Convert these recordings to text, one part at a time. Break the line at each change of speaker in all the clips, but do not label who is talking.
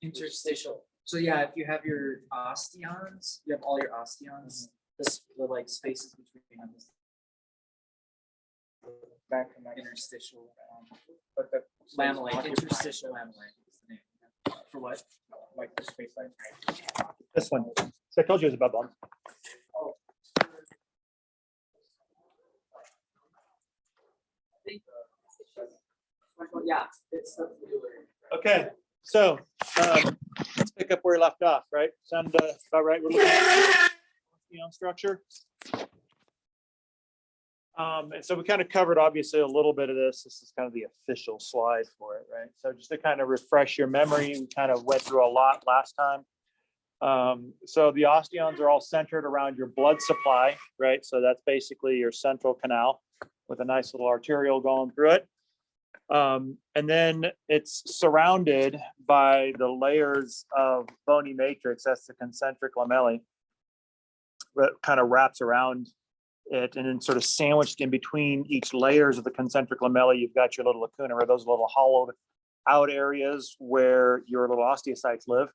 Interstitial. So yeah, if you have your osteons, you have all your osteons. The like spaces between them. Back from that interstitial. But the lamellate, interstitial lamellate is the name. For what? Like the space line.
This one. So I told you it was about bones.
Oh. Yeah, it's the
Okay, so let's pick up where we left off, right? Sound about right? We're looking at the structure. And so we kind of covered obviously a little bit of this. This is kind of the official slide for it, right? So just to kind of refresh your memory, we kind of went through a lot last time. So the osteons are all centered around your blood supply, right? So that's basically your central canal with a nice little arteriole going through it. And then it's surrounded by the layers of bony matrix. That's the concentric lamellae that kind of wraps around it, and then sort of sandwiched in between each layers of the concentric lamellae, you've got your little lacuna, or those little hollowed out areas where your little osteocytes live,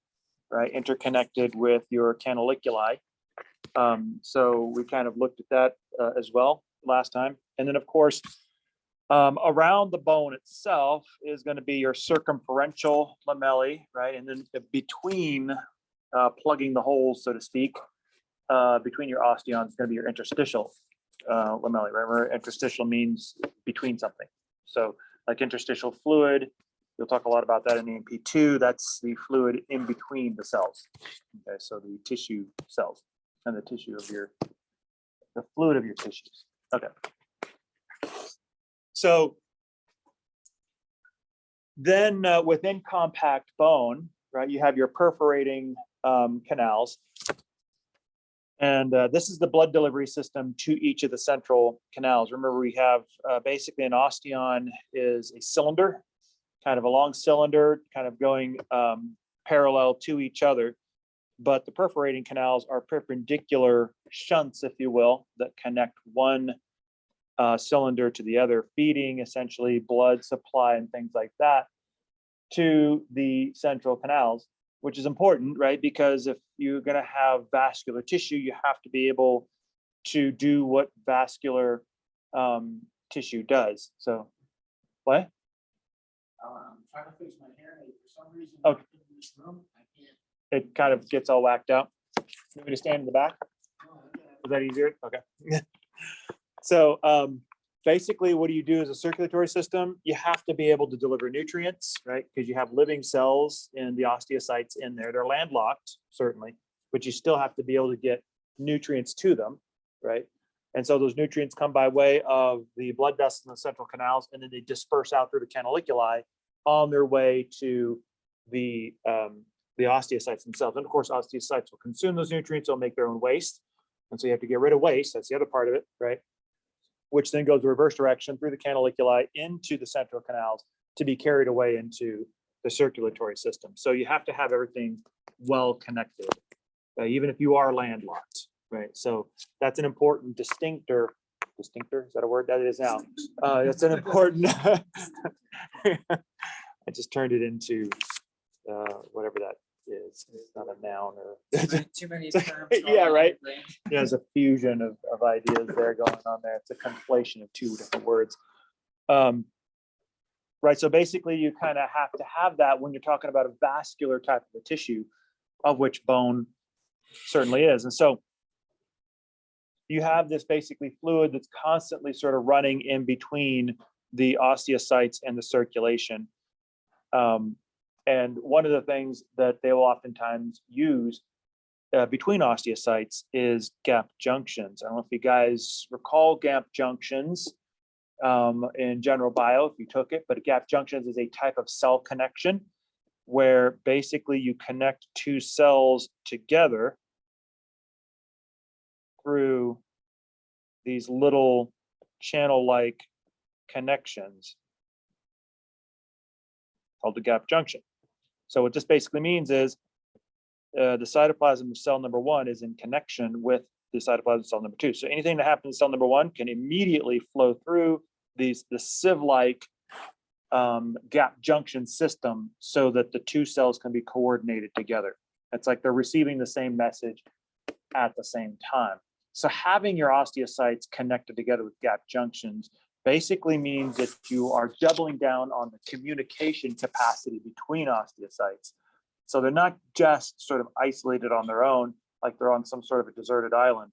right? Interconnected with your canaliculi. So we kind of looked at that as well last time. And then of course, around the bone itself is going to be your circumferential lamellae, right? And then between plugging the holes, so to speak, between your osteons is going to be your interstitial lamellae. Remember, interstitial means between something. So like interstitial fluid, you'll talk a lot about that in EMP2. That's the fluid in between the cells. Okay, so the tissue cells and the tissue of the fluid of your tissues. Okay. So then within compact bone, right, you have your perforating canals. And this is the blood delivery system to each of the central canals. Remember, we have basically an osteon is a cylinder, kind of a long cylinder, kind of going parallel to each other. But the perforating canals are perpendicular shunts, if you will, that connect one cylinder to the other, feeding essentially blood supply and things like that to the central canals, which is important, right? Because if you're going to have vascular tissue, you have to be able to do what vascular tissue does. So, what?
I'm trying to fix my hair. For some reason,
okay.
in this room, I can't.
It kind of gets all whacked out. You want me to stand in the back? Is that easier? Okay. So basically what do you do as a circulatory system? You have to be able to deliver nutrients, right? Because you have living cells in the osteocytes in there. They're landlocked, certainly, but you still have to be able to get nutrients to them, right? And so those nutrients come by way of the blood vessels in the central canals, and then they disperse out through the canaliculi on their way to the osteocytes themselves. And of course, osteocytes will consume those nutrients, they'll make their own waste. And so you have to get rid of waste. That's the other part of it, right? Which then goes the reverse direction through the canaliculi into the central canals to be carried away into the circulatory system. So you have to have everything well connected, even if you are landlocked, right? So that's an important distinctor. Distinctor, is that a word? That is now. That's an important, I just turned it into whatever that is. It's not a noun or
Too many terms.
yeah, right. Yeah, there's a fusion of ideas there going on there. It's a conflation of two different words. Right. So basically you kind of have to have that when you're talking about a vascular type of a tissue, of which bone certainly is. And so you have this basically fluid that's constantly sort of running in between the osteocytes and the circulation. And one of the things that they will oftentimes use between osteocytes is gap junctions. I don't know if you guys recall gap junctions in general bio, if you took it, but gap junctions is a type of cell connection where basically you connect two cells together through these little channel-like connections called the gap junction. So what this basically means is the cytoplasm of cell number one is in connection with the cytoplasm of cell number two. So anything that happens in cell number one can immediately flow through the sieve-like gap junction system so that the two cells can be coordinated together. It's like they're receiving the same message at the same time. So having your osteocytes connected together with gap junctions basically means that you are doubling down on the communication capacity between osteocytes. So they're not just sort of isolated on their own, like they're on some sort of a deserted island,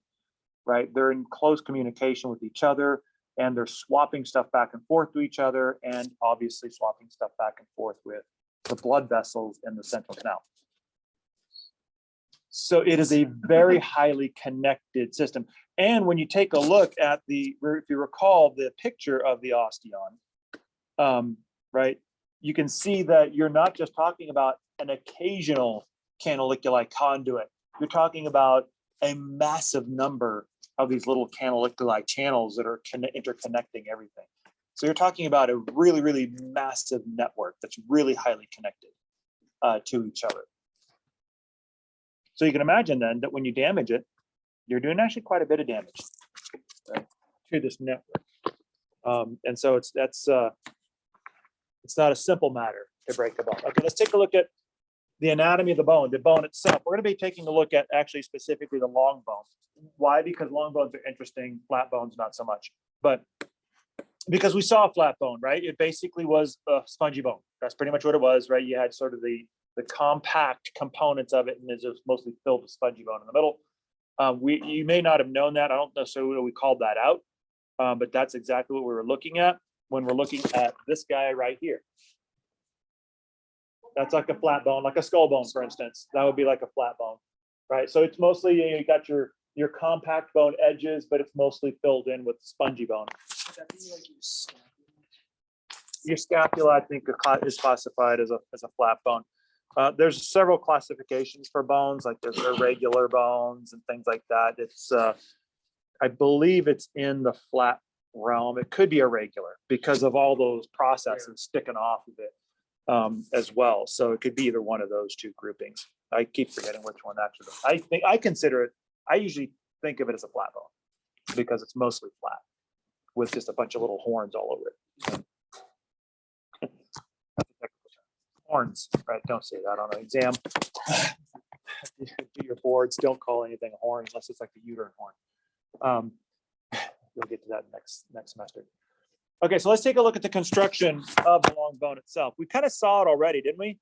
right? They're in close communication with each other, and they're swapping stuff back and forth to each other, and obviously swapping stuff back and forth with the blood vessels in the central canal. So it is a very highly connected system. And when you take a look at if you recall the picture of the osteon, right, you can see that you're not just talking about an occasional canaliculi conduit. You're talking about a massive number of these little canaliculi channels that are interconnecting everything. So you're talking about a really, really massive network that's really highly connected to each other. So you can imagine then that when you damage it, you're doing actually quite a bit of damage, right, to this network. And so it's not a simple matter to break the bone. Okay, let's take a look at the anatomy of the bone itself. We're going to be taking a look at actually specifically the long bone. Why? Because long bones are interesting, flat bones not so much. But because we saw a flat bone, right? It basically was a spongy bone. That's pretty much what it was, right? You had sort of the compact components of it, and it's just mostly filled with spongy bone in the middle. You may not have known that. I don't necessarily know we called that out, but that's exactly what we were looking at when we're looking at this guy right here. That's like a flat bone, like a skull bone, for instance. That would be like a flat bone, right? So it's mostly, you got your compact bone edges, but it's mostly filled in with spongy bone. Your scapula, I think, is classified as a flat bone. There's several classifications for bones, like there's irregular bones and things like that. It's, I believe it's in the flat realm. It could be irregular because of all those processes sticking off of it as well. So it could be either one of those two groupings. I keep forgetting which one actually. I usually think of it as a flat bone because it's mostly flat with just a bunch of little horns all over it. Horns, right? Don't say that on an exam. Do your boards, don't call anything a horn unless it's like the uterine horn. We'll get to that next semester. Okay, so let's take a look at the construction of the long bone itself. We kind of saw it already, didn't we?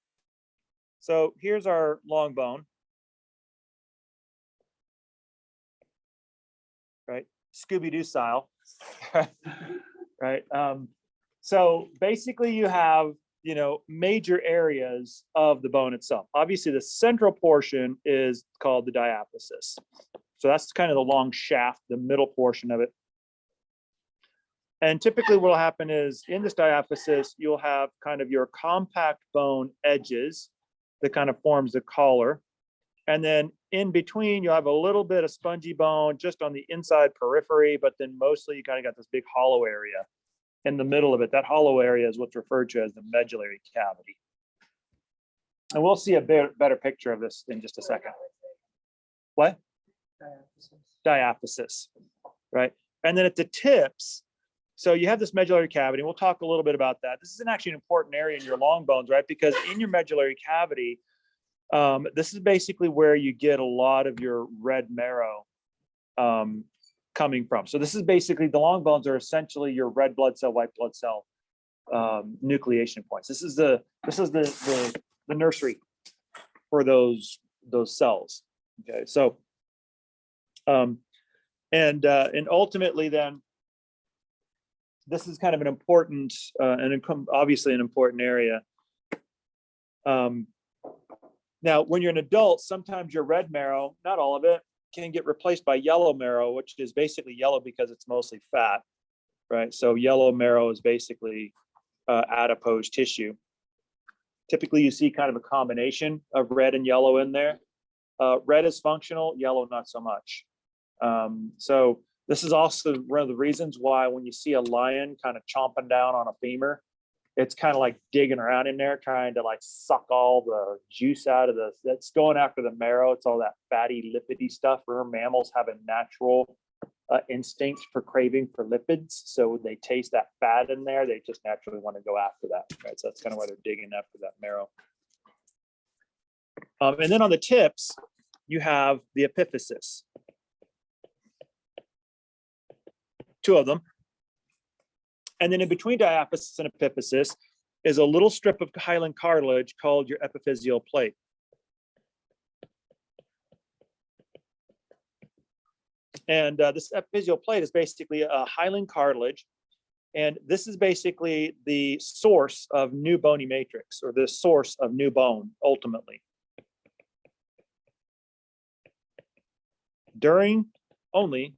So here's our long bone. Right, Scooby-Doo style. Right. So basically you have, major areas of the bone itself. Obviously the central portion is called the diaphysis. So that's kind of the long shaft, the middle portion of it. And typically what will happen is in this diaphysis, you'll have kind of your compact bone edges that kind of forms the collar. And then in between, you'll have a little bit of spongy bone just on the inside periphery, but then mostly you kind of got this big hollow area in the middle of it. That hollow area is what's referred to as the medullary cavity. And we'll see a better picture of this in just a second. What? Diaphysis, right? And then at the tips, so you have this medullary cavity. We'll talk a little bit about that. This is actually an important area in your long bones, right? Because in your medullary cavity, this is basically where you get a lot of your red marrow coming from. So this is basically, the long bones are essentially your red blood cell, white blood cell nucleation points. This is the nursery for those cells. Okay, so and ultimately then, this is kind of an important and obviously an important area. Now, when you're an adult, sometimes your red marrow, not all of it, can get replaced by yellow marrow, which is basically yellow because it's mostly fat, right? So yellow marrow is basically adipose tissue. Typically, you see kind of a combination of red and yellow in there. Red is functional, yellow not so much. So this is also one of the reasons why when you see a lion kind of chomping down on a femur, it's kind of like digging around in there, trying to like suck all the juice out of that's going after the marrow. It's all that fatty, lipidy stuff. Remember, mammals have a natural instinct for craving for lipids. So when they taste that fat in there, they just naturally want to go after that, right? So that's kind of why they're digging after that marrow. And then on the tips, you have the epiphysis. Two of them. And then in between diaphysis and epiphysis is a little strip of hyaline cartilage called your epiphyseal plate. And this epiphyseal plate is basically a hyaline cartilage. And this is basically the source of new bony matrix, or the source of new bone, ultimately. During only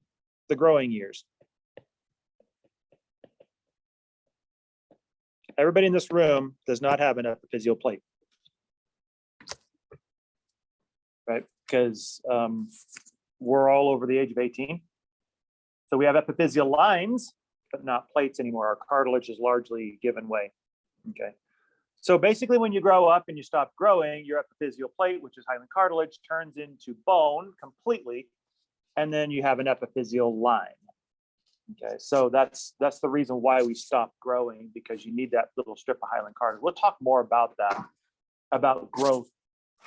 the growing years. Everybody in this room does not have an epiphyseal plate, right? Because we're all over the age of 18. So we have epiphyseal lines, but not plates anymore. Our cartilage is largely given way, okay? So basically when you grow up and you stop growing, your epiphyseal plate, which is hyaline cartilage, turns into bone completely, and then you have an epiphyseal line. Okay, so that's the reason why we stop growing, because you need that little strip of hyaline cartilage. We'll talk more about that, about growth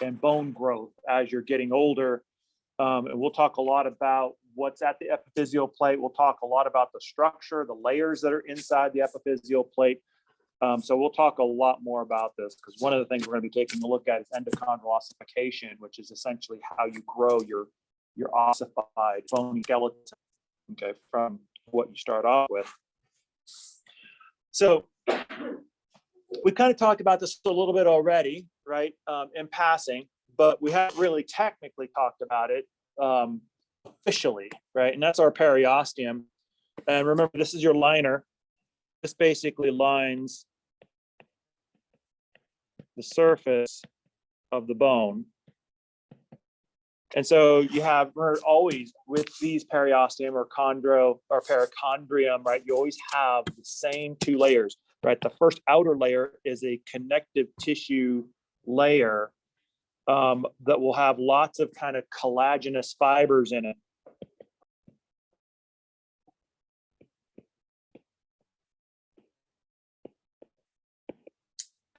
and bone growth as you're getting older. And we'll talk a lot about what's at the epiphyseal plate. We'll talk a lot about the structure, the layers that are inside the epiphyseal plate. So we'll talk a lot more about this, because one of the things we're going to be taking a look at is endochondral ossification, which is essentially how you grow your ossified bony skeleton, okay, from what you start off with. So we kind of talked about this a little bit already, right, in passing, but we haven't really technically talked about it officially, right? And that's our periosteum. And remember, this is your liner. This basically lines the surface of the bone. And so you have, we're always with these periosteum or chondro or perichondrium, right? You always have the same two layers, right? The first outer layer is a connective tissue layer that will have lots of kind of collagenous fibers in it.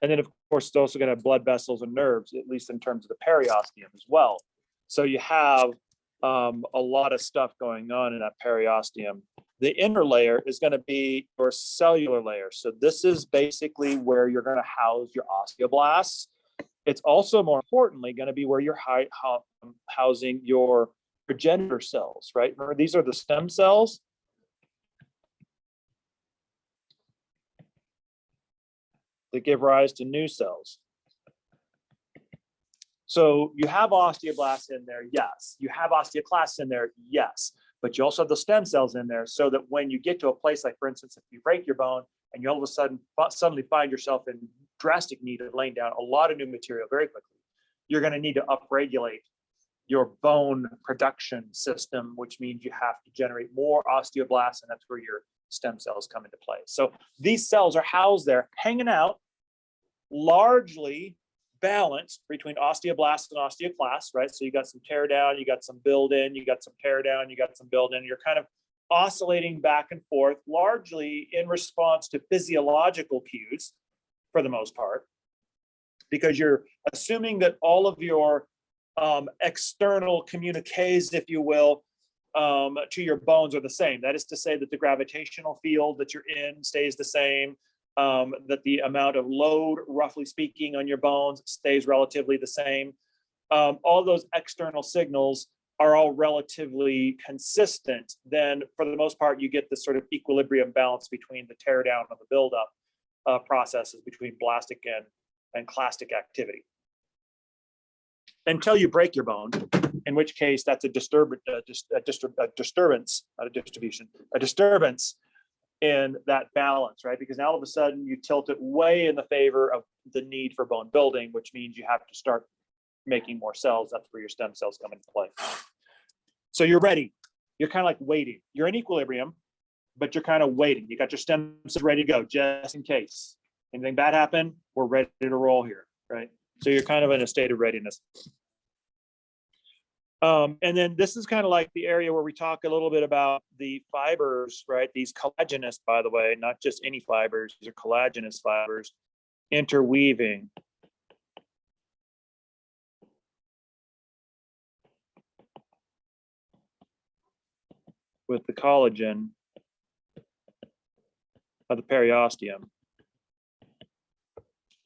And then, of course, it's also going to have blood vessels and nerves, at least in terms of the periosteum as well. So you have a lot of stuff going on in that periosteum. The inner layer is going to be your cellular layer. So this is basically where you're going to house your osteoblasts. It's also, more importantly, going to be where you're housing your progenitor cells, right? Remember, these are the stem cells. That give rise to new cells. So you have osteoblasts in there, yes. You have osteoclasts in there, yes. But you also have the stem cells in there, so that when you get to a place like, for instance, if you break your bone and you all of a sudden suddenly find yourself in drastic need of laying down a lot of new material very quickly, you're going to need to upregulate your bone production system, which means you have to generate more osteoblasts, and that's where your stem cells come into play. So these cells are housed there, hanging out, largely balanced between osteoblasts and osteoclasts, right? So you got some tear down, you got some build in, you got some tear down, you got some build in. You're kind of oscillating back and forth, largely in response to physiological cues for the most part, because you're assuming that all of your external communiques, if you will, to your bones are the same. That is to say that the gravitational field that you're in stays the same. That the amount of load, roughly speaking, on your bones stays relatively the same. All those external signals are all relatively consistent. Then, for the most part, you get this sort of equilibrium balance between the tear down and the buildup processes between blastic and clastic activity. Until you break your bone, in which case that's a disturbance, not a distribution, a disturbance in that balance, right? Because now all of a sudden you tilt it way in the favor of the need for bone building, which means you have to start making more cells. That's where your stem cells come into play. So you're ready. You're kind of like waiting. You're in equilibrium, but you're kind of waiting. You got your stem cells ready to go just in case anything bad happened. We're ready to roll here, right? So you're kind of in a state of readiness. And then this is kind of like the area where we talk a little bit about the fibers, right? These collagenous, by the way, not just any fibers, these are collagenous fibers interweaving. With the collagen of the periosteum.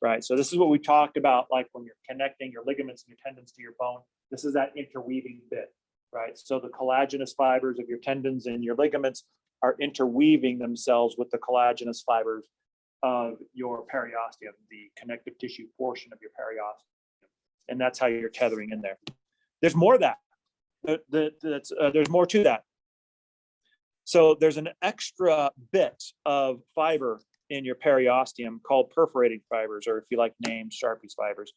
Right, so this is what we talked about, like when you're connecting your ligaments and your tendons to your bone. This is that interweaving bit, right? So the collagenous fibers of your tendons and your ligaments are interweaving themselves with the collagenous fibers of your periosteum, the connective tissue portion of your periosteum. And that's how you're tethering in there. There's more of that. There's more to that. So there's an extra bit of fiber in your periosteum called perforating fibers, or if you like named Sharpie's fibers.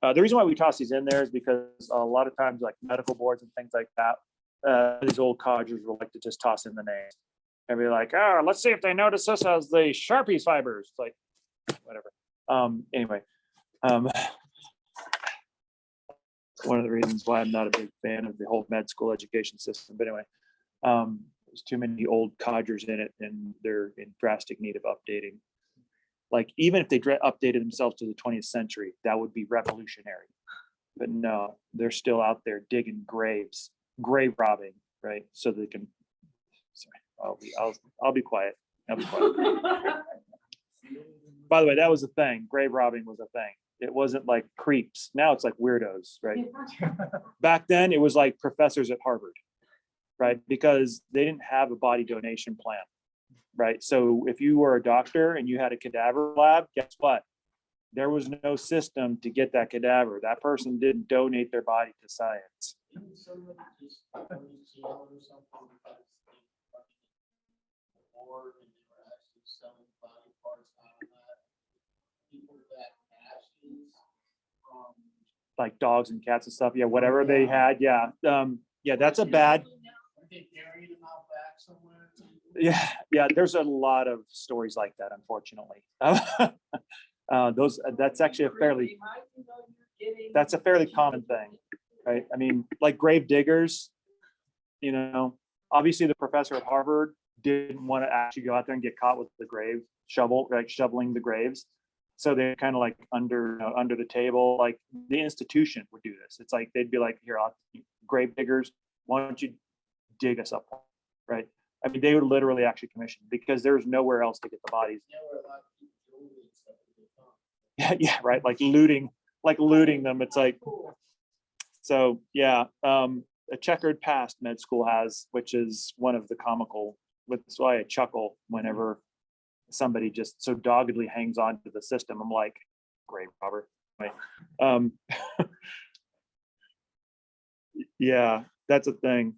The reason why we toss these in there is because a lot of times, like medical boards and things like that, these old codgers will like to just toss in the names and be like, "Oh, let's see if they notice us as the Sharpie's fibers." It's like, whatever. Anyway, one of the reasons why I'm not a big fan of the whole med school education system. But anyway, there's too many old codgers in it, and they're in drastic need of updating. Like, even if they updated themselves to the 20th century, that would be revolutionary. But no, they're still out there digging graves, grave robbing, right? So they can. Sorry, I'll be quiet. I'll be quiet. By the way, that was a thing. Grave robbing was a thing. It wasn't like creeps. Now it's like weirdos, right? Back then, it was like professors at Harvard, right? Because they didn't have a body donation plan, right? So if you were a doctor and you had a cadaver lab, guess what? There was no system to get that cadaver. That person didn't donate their body to science. Like dogs and cats and stuff, yeah, whatever they had, yeah, yeah, that's a bad. Yeah, there's a lot of stories like that, unfortunately. That's actually that's a fairly common thing, right? I mean, like grave diggers, you know, obviously the professor at Harvard didn't want to actually go out there and get caught with the grave shovel, like shoveling the graves. So they're kind of like under the table, like the institution would do this. It's like, they'd be like, here, grave diggers, why don't you dig us up, right? I mean, they would literally actually commission, because there's nowhere else to get the bodies. Yeah, right. Like looting them. It's like, so yeah, a checkered past med school has, which is one of the comical, that's why I chuckle whenever somebody just so doggedly hangs on to the system. I'm like, grave robber. Right? Yeah, that's a thing.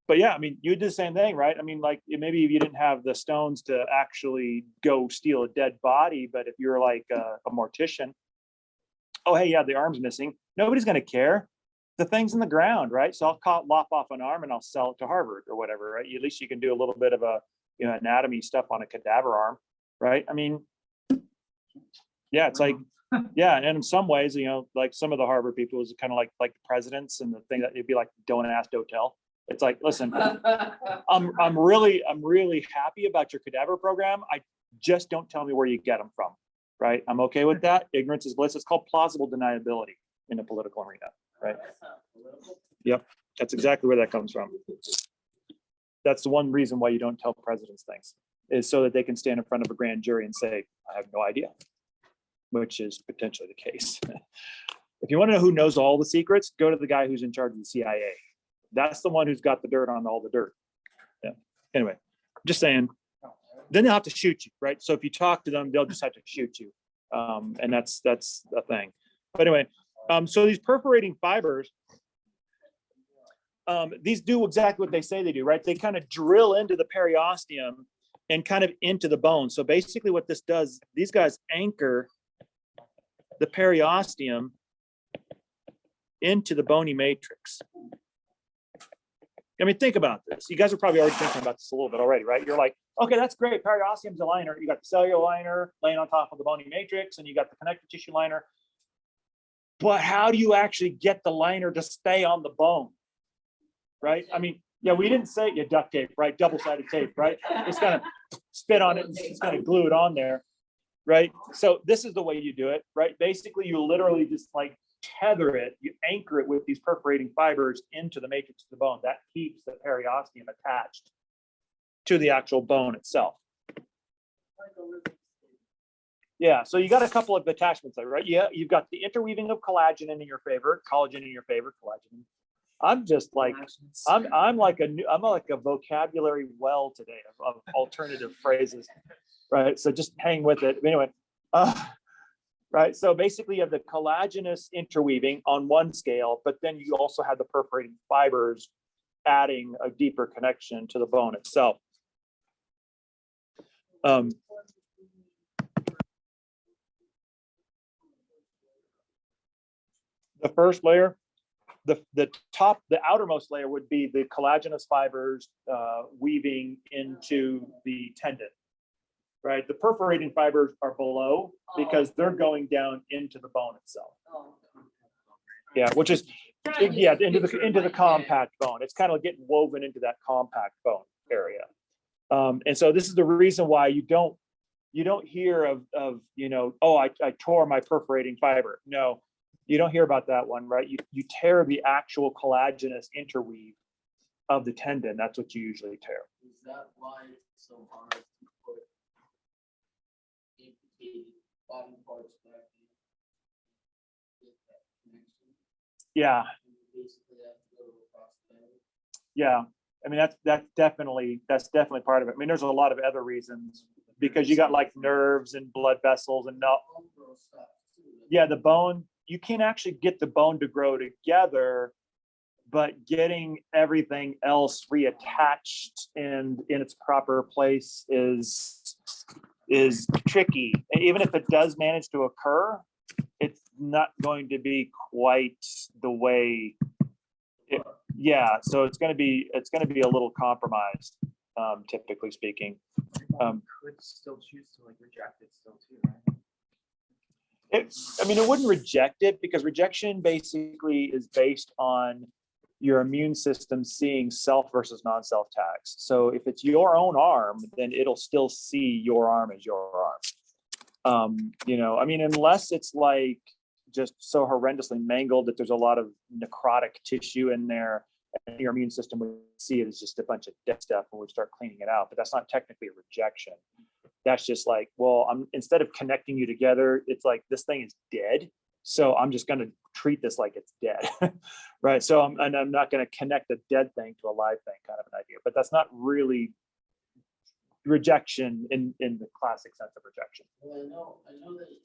But yeah, I mean, you do the same thing, right? I mean, like, maybe if you didn't have the stones to actually go steal a dead body, but if you're like a mortician, oh, hey, yeah, the arm's missing. Nobody's going to care. The thing's in the ground, right? So I'll lop off an arm and I'll sell it to Harvard or whatever, right? At least you can do a little bit of a, anatomy stuff on a cadaver arm, right? I mean, yeah, it's like, yeah, and in some ways, like some of the Harvard people is kind of like the presidents, and the thing that it'd be like, don't ask, don't tell. It's like, listen, I'm really happy about your cadaver program. I just don't tell me where you get them from, right? I'm okay with that. Ignorance is bliss. It's called plausible deniability in the political arena, right? Yep, that's exactly where that comes from. That's the one reason why you don't tell presidents things, is so that they can stand in front of a grand jury and say, I have no idea, which is potentially the case. If you want to know who knows all the secrets, go to the guy who's in charge of the CIA. That's the one who's got the dirt on all the dirt. Yeah. Anyway, just saying. Then they'll have to shoot you, right? So if you talk to them, they'll just have to shoot you, and that's a thing. But anyway, so these perforating fibers, these do exactly what they say they do, right? They kind of drill into the periosteum and kind of into the bone. So basically, what this does, these guys anchor the periosteum into the bony matrix. I mean, think about this. You guys are probably already thinking about this a little bit already, right? You're like, okay, that's great. Periosteum's a liner. You got the cellular liner laying on top of the bony matrix, and you got the connective tissue liner. But how do you actually get the liner to stay on the bone? right? I mean, yeah, we didn't say duct tape, right? Double-sided tape, right? Just kind of spit on it and just kind of glue it on there, right? So this is the way you do it, right? Basically, you literally just like tether it, you anchor it with these perforating fibers into the matrix of the bone. That keeps the periosteum attached to the actual bone itself. Yeah, so you got a couple of attachments there, right? Yeah, you've got the interweaving of collagen in your favor, collagen in your favor, collagen. I'm just like, I'm like a vocabulary well today of alternative phrases, right? So just hang with it. Anyway, right. So basically you have the collagenous interweaving on one scale, but then you also have the perforating fibers adding a deeper connection to the bone itself. The first layer, the outermost layer would be the collagenous fibers weaving into the tendon, right? The perforating fibers are below because they're going down into the bone itself. Yeah, which is into the compact bone. It's kind of getting woven into that compact bone area. And so this is the reason why you don't hear of oh, I tore my perforating fiber. No, you don't hear about that one, right? You tear the actual collagenous interweave of the tendon. That's what you usually tear.
Is that why it's so hard to put amputated body parts back in? Get that connection?
Yeah.
And you basically have to go across the bone.
Yeah. I mean, that's definitely part of it. I mean, there's a lot of other reasons because you got like nerves and blood vessels and no. Yeah, the bone, you can actually get the bone to grow together, but getting everything else reattached and in its proper place is tricky. And even if it does manage to occur, it's not going to be quite the way yeah, so it's going to be a little compromised, typically speaking.
Could still choose to like reject it still too, right?
It wouldn't reject it because rejection basically is based on your immune system seeing self versus non-self tags. So if it's your own arm, then it'll still see your arm as your arm. Unless it's like just so horrendously mangled that there's a lot of necrotic tissue in there, and your immune system would see it as just a bunch of dead stuff and would start cleaning it out. But that's not technically a rejection. That's just like, well, instead of connecting you together, it's like this thing is dead. So I'm just going to treat this like it's dead, right? So I'm not going to connect a dead thing to a live thing, kind of an idea. But that's not really rejection in the classic sense of rejection.
Well, I know that you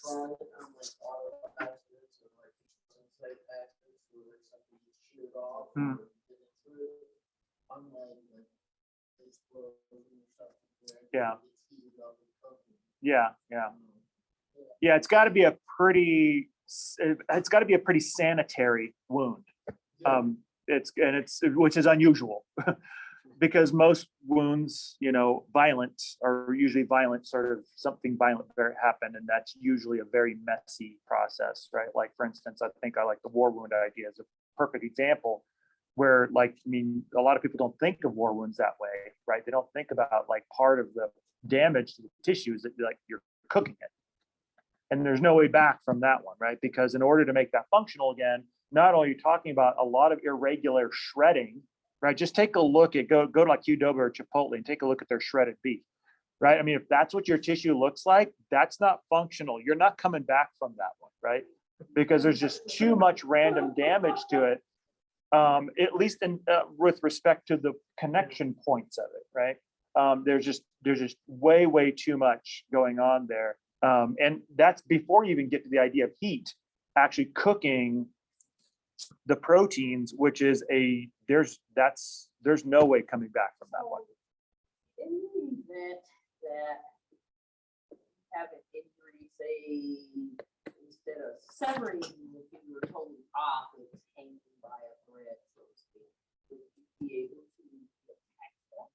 tried it on like auto accidents or like site accidents where like something gets sheared off or unlike like explosion or something where
Yeah.
it's heated up and cooked.
Yeah, it's got to be a pretty sanitary wound. Which is unusual because most wounds, violent are usually violent, sort of something violent happened, and that's usually a very messy process, right? Like for instance, I think I like the war wound idea as a perfect example where a lot of people don't think of war wounds that way, right? They don't think about like part of the damage to the tissues that like you're cooking it. And there's no way back from that one, right? Because in order to make that functional again, not only are you talking about a lot of irregular shredding, right? Just take a look at, go to like Qdoba or Chipotle and take a look at their shredded beef, right? I mean, if that's what your tissue looks like, that's not functional. You're not coming back from that one, right? Because there's just too much random damage to it, at least with respect to the connection points of it, right? There's just way too much going on there. And that's before you even get to the idea of heat, actually cooking the proteins, which is there's no way coming back from that one.
In the event that you have an injury, say, instead of severing, if you were totally off, it was hanging by a thread, so to speak, would you be able to attack that?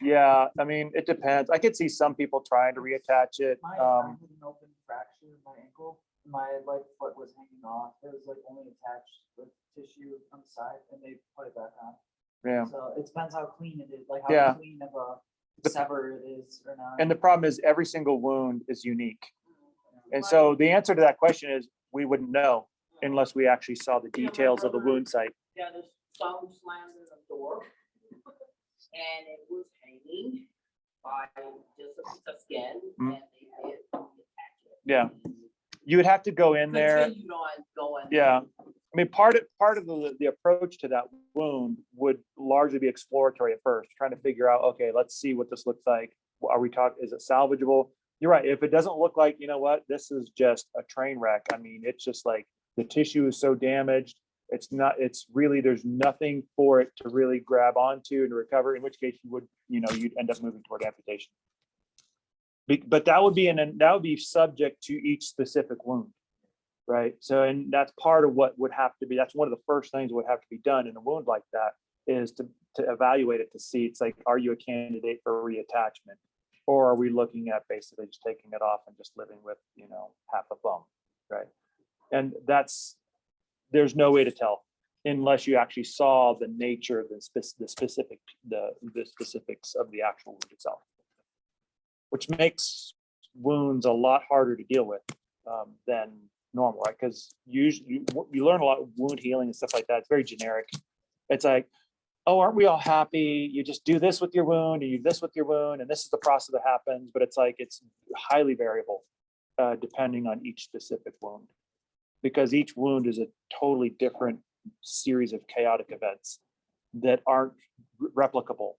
Yeah, I mean, it depends. I could see some people trying to reattach it.
I had an open fracture in my ankle. my like foot was hanging off. It was like only attached with tissue on the side, and they put it back on.
Yeah.
So it depends how clean it is, like
Yeah.
how clean of a sever it is or not.
And the problem is every single wound is unique. And so the answer to that question is we wouldn't know unless we actually saw the details of the wound site.
Yeah, this thumb slammed in the door. And it was hanging by just a piece of skin
Mm.
and they did attach it.
Yeah. You would have to go in there.
Continued on going.
Yeah. I mean, part of the approach to that wound would largely be exploratory at first, trying to figure out, okay, let's see what this looks like. Are we talking, is it salvageable? You're right. If it doesn't look like, you know what, this is just a train wreck. I mean, it's just like the tissue is so damaged. It's not, it's really, there's nothing for it to really grab onto and recover, in which case you would, you know, you'd end up moving toward amputation. But that would be subject to each specific wound. Right. So, and that's part of what would have to be, that's one of the first things that would have to be done in a wound like that is to evaluate it, to see, it's like, are you a candidate for reattachment? Or are we looking at basically just taking it off and just living with, you know, half a bone, right? And there's no way to tell unless you actually saw the nature of the specifics of the actual wound itself, which makes wounds a lot harder to deal with than normal, right? Because usually you learn a lot of wound healing and stuff like that. It's very generic. It's like, oh, aren't we all happy? You just do this with your wound, and you do this with your wound, and this is the process that happens. But it's like, it's highly variable depending on each specific wound, because each wound is a totally different series of chaotic events that aren't replicable,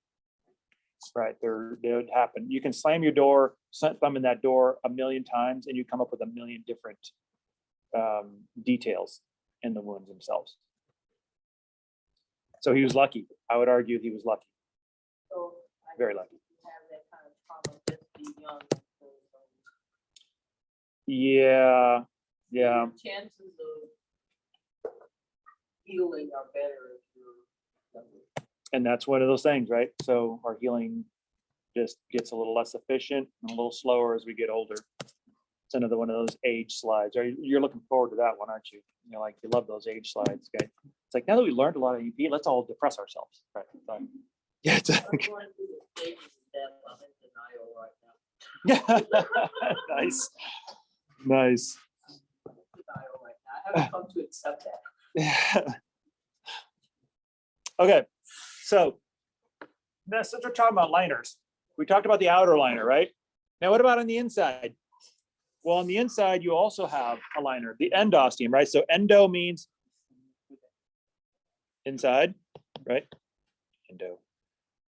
right? They would happen. You can slam your door, thumb in that door a million times, and you come up with a million different details in the wounds themselves. So he was lucky. I would argue he was lucky.
So I
Very
guess
lucky.
if you have that kind of trauma just beyond
Yeah.
your chances of healing are better if you're younger.
And that's one of those things, right? So our healing just gets a little less efficient and a little slower as we get older. It's another one of those age slides. You're looking forward to that one, aren't you? You know, like you love those age slides, guys. It's like, now that we learned a lot of EP, let's all depress ourselves. Right. So, yeah. It's
I'm going through the stages of death. I'm in denial right now.
nice. Nice.
Denial right now. I haven't come to accept that.
Yeah. Okay. So now since we're talking about liners, we talked about the outer liner, right? Now, what about on the inside? Well, on the inside, you also have a liner, the endosteum, right? So endo means inside, right? Endo,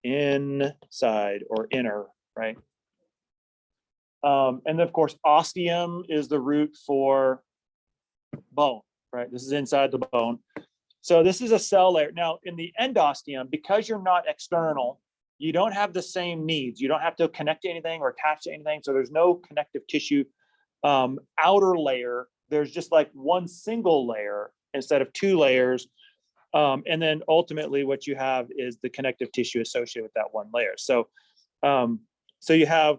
inside or inner, right? And then of course, osteum is the root for bone, right? This is inside the bone. So this is a cell layer. Now in the endosteum, because you're not external, you don't have the same needs. You don't have to connect to anything or attach to anything. So there's no connective tissue outer layer. There's just like one single layer instead of two layers. And then ultimately what you have is the connective tissue associated with that one layer. So, so you have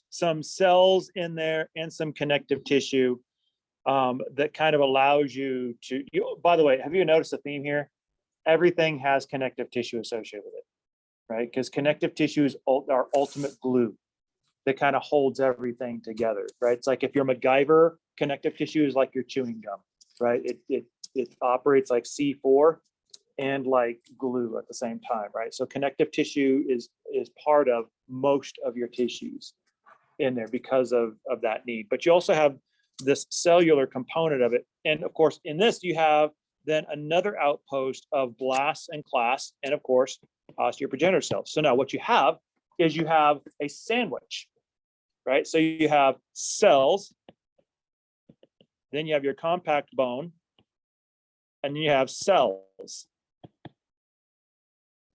some cells in there and some connective tissue that kind of allows you to, by the way, have you noticed a theme here? Everything has connective tissue associated with it, right? Because connective tissue is our ultimate glue that kind of holds everything together, right? It's like if you're MacGyver, connective tissue is like your chewing gum, right? It operates like C4 and like glue at the same time, right? So connective tissue is part of most of your tissues in there because of that need. But you also have this cellular component of it. And of course, in this, you have then another outpost of blasts and clasts, and of course, osteoprogenitor cells. So now what you have is you have a sandwich, right? So you have cells, then you have your compact bone, and then you have cells.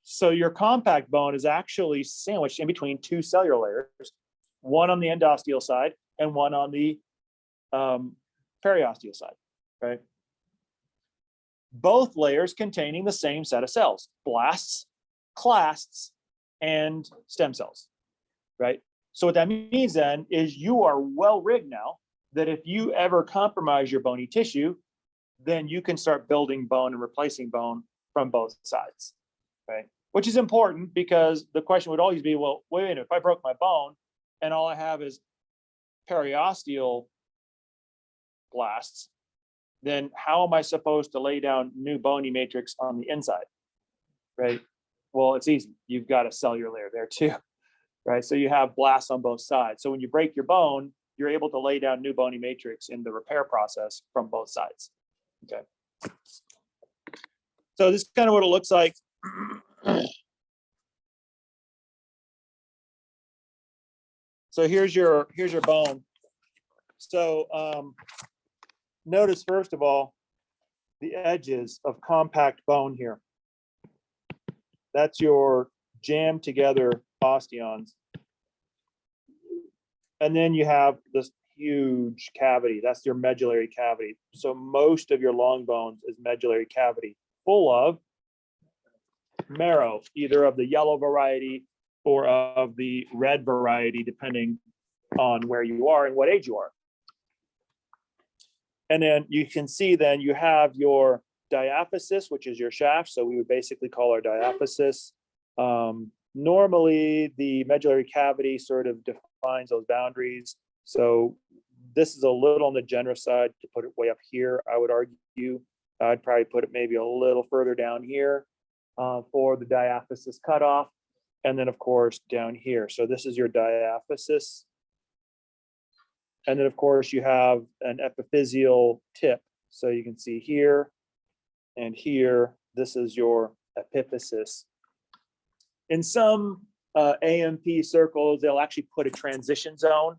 So your compact bone is actually sandwiched in between two cellular layers, one on the endosteal side and one on the periosteal side, right? Both layers containing the same set of cells, blasts, clasts, and stem cells, right? So what that means then is you are well rigged now that if you ever compromise your bony tissue, then you can start building bone and replacing bone from both sides, right? Which is important because the question would always be, well, wait a minute, if I broke my bone and all I have is periosteal blasts, then how am I supposed to lay down new bony matrix on the inside, right? Well, it's easy. You've got a cellular layer there too, right? So you have blasts on both sides. So when you break your bone, you're able to lay down new bony matrix in the repair process from both sides. Okay. So this is kind of what it looks like. So here's your bone. So notice first of all the edges of compact bone here. That's your jammed together osteons. And then you have this huge cavity. That's your medullary cavity. So most of your long bones is medullary cavity, full of marrow, either of the yellow variety or of the red variety, depending on where you are and what age you are. And then you can see then you have your diaphysis, which is your shaft. So we would basically call our diaphysis. Normally, the medullary cavity sort of defines those boundaries. So this is a little on the generous side to put it way up here, I would argue. I'd probably put it maybe a little further down here for the diaphysis cutoff. And then, of course, down here. So this is your diaphysis. And then, of course, you have an epiphyseal tip. So you can see here and here, this is your epiphysis. In some AMP circles, they'll actually put a transition zone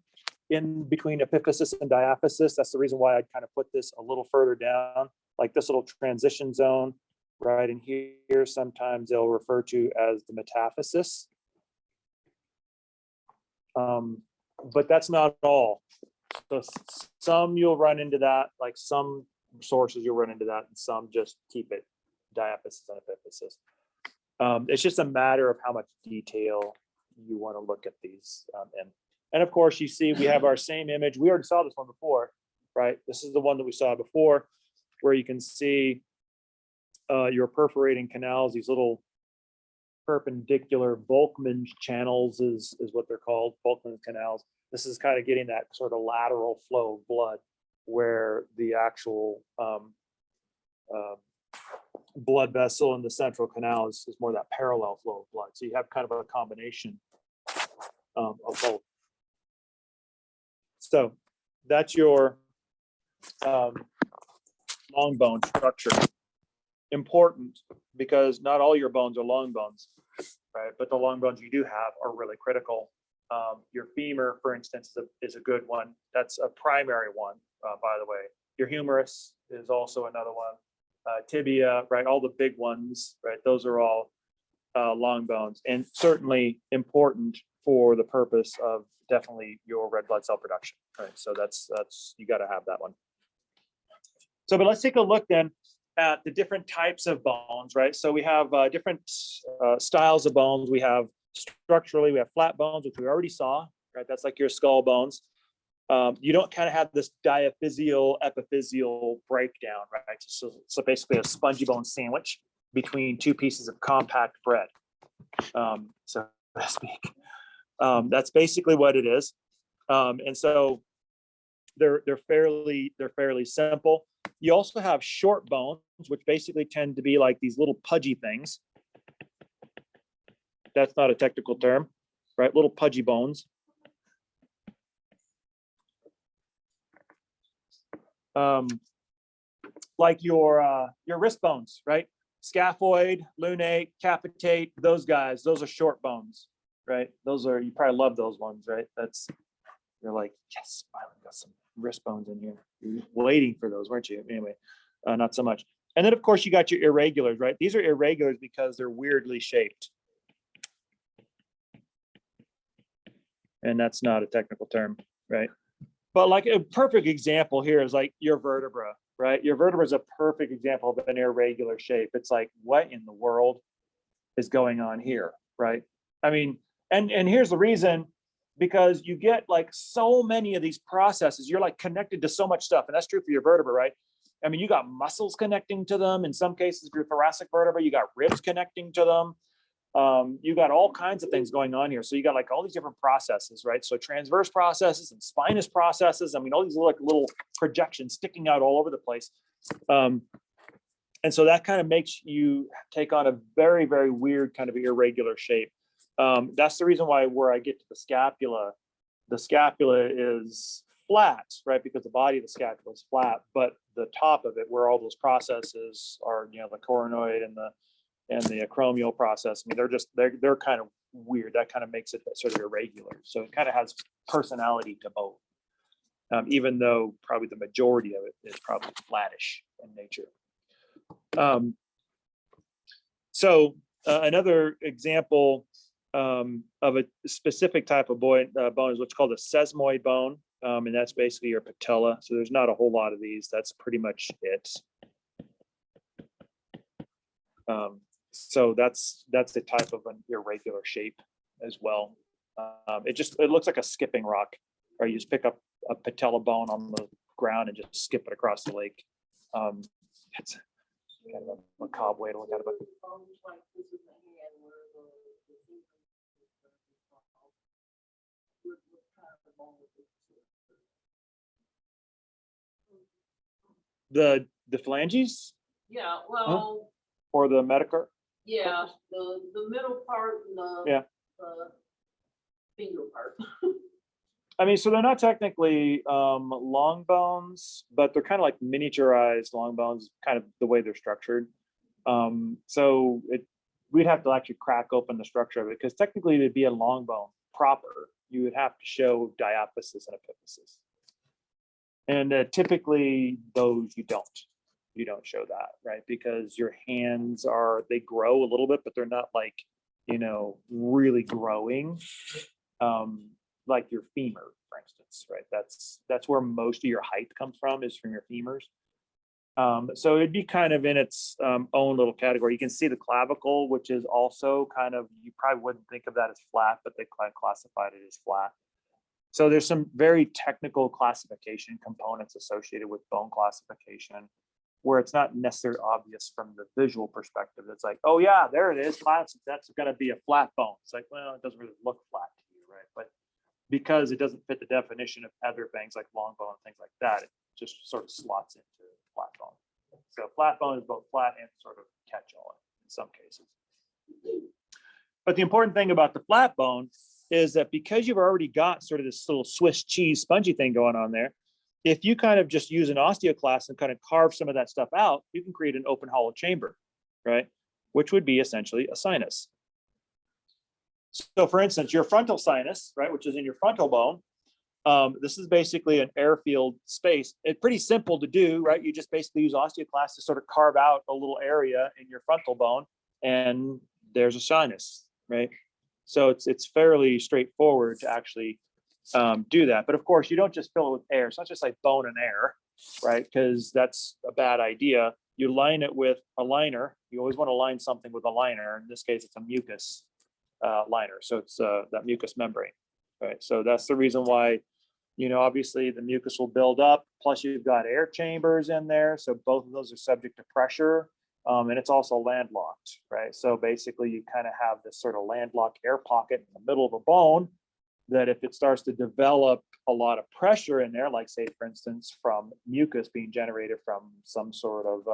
in between epiphysis and diaphysis. That's the reason why I'd kind of put this a little further down, like this little transition zone, right? And here, sometimes they'll refer to as the metaphysis. But that's not all. So some you'll run into that, like some sources you'll run into that, and some just keep it diaphysis and epiphysis. It's just a matter of how much detail you want to look at these in. And of course, you see we have our same image. We already saw this one before, right? This is the one that we saw before, where you can see your perforating canals, these little perpendicular Volkmann channels is what they're called, Volkmann canals. This is kind of getting that sort of lateral flow of blood where the actual blood vessel in the central canal is more that parallel flow of blood. So you have kind of a combination of both. So that's your long bone structure. Important because not all your bones are long bones, right? But the long bones you do have are really critical. Your femur, for instance, is a good one. That's a primary one, by the way. Your humerus is also another one. Tibia, right? All the big ones, right? Those are all long bones, and certainly important for the purpose of definitely your red blood cell production, right? So that's you got to have that one. So, but let's take a look then at the different types of bones, right? So we have different styles of bones. We have structurally, we have flat bones, which we already saw, right? That's like your skull bones. You don't kind of have this diaphyseal epiphyseal breakdown, right? So basically a spongy bone sandwich between two pieces of compact bread, so to speak. That's basically what it is. And so they're fairly simple. You also have short bones, which basically tend to be like these little pudgy things. That's not a technical term, right? Little pudgy bones. Like your wrist bones, right? Scaphoid, lunate, capitate, those guys, those are short bones, right? Those are, you probably love those ones, right? You're like, yes, I got some wrist bones in here. You're waiting for those, weren't you? Anyway, not so much. And then of course you got your irregulars, right? These are irregulars because they're weirdly shaped. And that's not a technical term, right? But like a perfect example here is like your vertebra, right? Your vertebra is a perfect example of an irregular shape. It's like, what in the world is going on here, right? I mean, and here's the reason because you get like so many of these processes. You're like connected to so much stuff, and that's true for your vertebra, right? I mean, you got muscles connecting to them. In some cases, your thoracic vertebra, you got ribs connecting to them. You got all kinds of things going on here. So you got like all these different processes, right? So transverse processes and spinous processes. I mean, all these like little projections sticking out all over the place. And so that kind of makes you take on a very, very weird kind of irregular shape. That's the reason why where I get to the scapula is flat, right? Because the body of the scapula is flat, but the top of it, where all those processes are, you know, the coronoid and the acromial process. I mean, they're kind of weird. That kind of makes it sort of irregular. So it kind of has personality to both, even though probably the majority of it is probably flattish in nature. Another example of a specific type of bone is what's called a sesamoid bone. And that's basically your patella. So there's not a whole lot of these. That's pretty much it. So that's the type of an irregular shape as well. It looks like a skipping rock, or you just pick up a patella bone on the ground and just skip it across the lake. It's kind of a macabre way to look at it. But the phalanges?
Yeah, well,
Or the metacarp?
yeah, the middle part and the finger part.
I mean, so they're not technically long bones, but they're kind of like miniaturized long bones, kind of the way they're structured. So we'd have to actually crack open the structure of it, because technically to be a long bone proper, you would have to show diaphysis and epiphysis. And typically those you don't show that, right? Because your hands they grow a little bit, but they're not like, you know, really growing. Like your femur, for instance, right? That's where most of your height comes from, is from your femurs. So it'd be kind of in its own little category. You can see the clavicle, which is also kind of, you probably wouldn't think of that as flat, but they classified it as flat. So there's some very technical classification components associated with bone classification, where it's not necessarily obvious from the visual perspective. It's like, oh yeah, there it is, that's going to be a flat bone. It's like, well, it doesn't really look flat to you, right? But because it doesn't fit the definition of other things like long bone and things like that, it just sort of slots into flat bone. So flat bone is both flat and sort of catch-all in some cases. But the important thing about the flat bone is that because you've already got sort of this little Swiss cheese spongy thing going on there, if you kind of just use an osteoclast and kind of carve some of that stuff out, you can create an open hollow chamber, right? Which would be essentially a sinus. So for instance, your frontal sinus, right, which is in your frontal bone, this is basically an airfield space. It's pretty simple to do, right? You just basically use osteoclast to sort of carve out a little area in your frontal bone, and there's a sinus, right? So it's fairly straightforward to actually do that. But of course, you don't just fill it with air. It's not just like bone and air, right? Because that's a bad idea. You line it with a liner. You always want to line something with a liner. In this case, it's a mucus liner. So it's that mucus membrane, right? So that's the reason why, you know, obviously the mucus will build up. Plus you've got air chambers in there. So both of those are subject to pressure. And it's also landlocked, right? So basically you kind of have this sort of landlocked air pocket in the middle of a bone that if it starts to develop a lot of pressure in there, like say, for instance, from mucus being generated from some sort of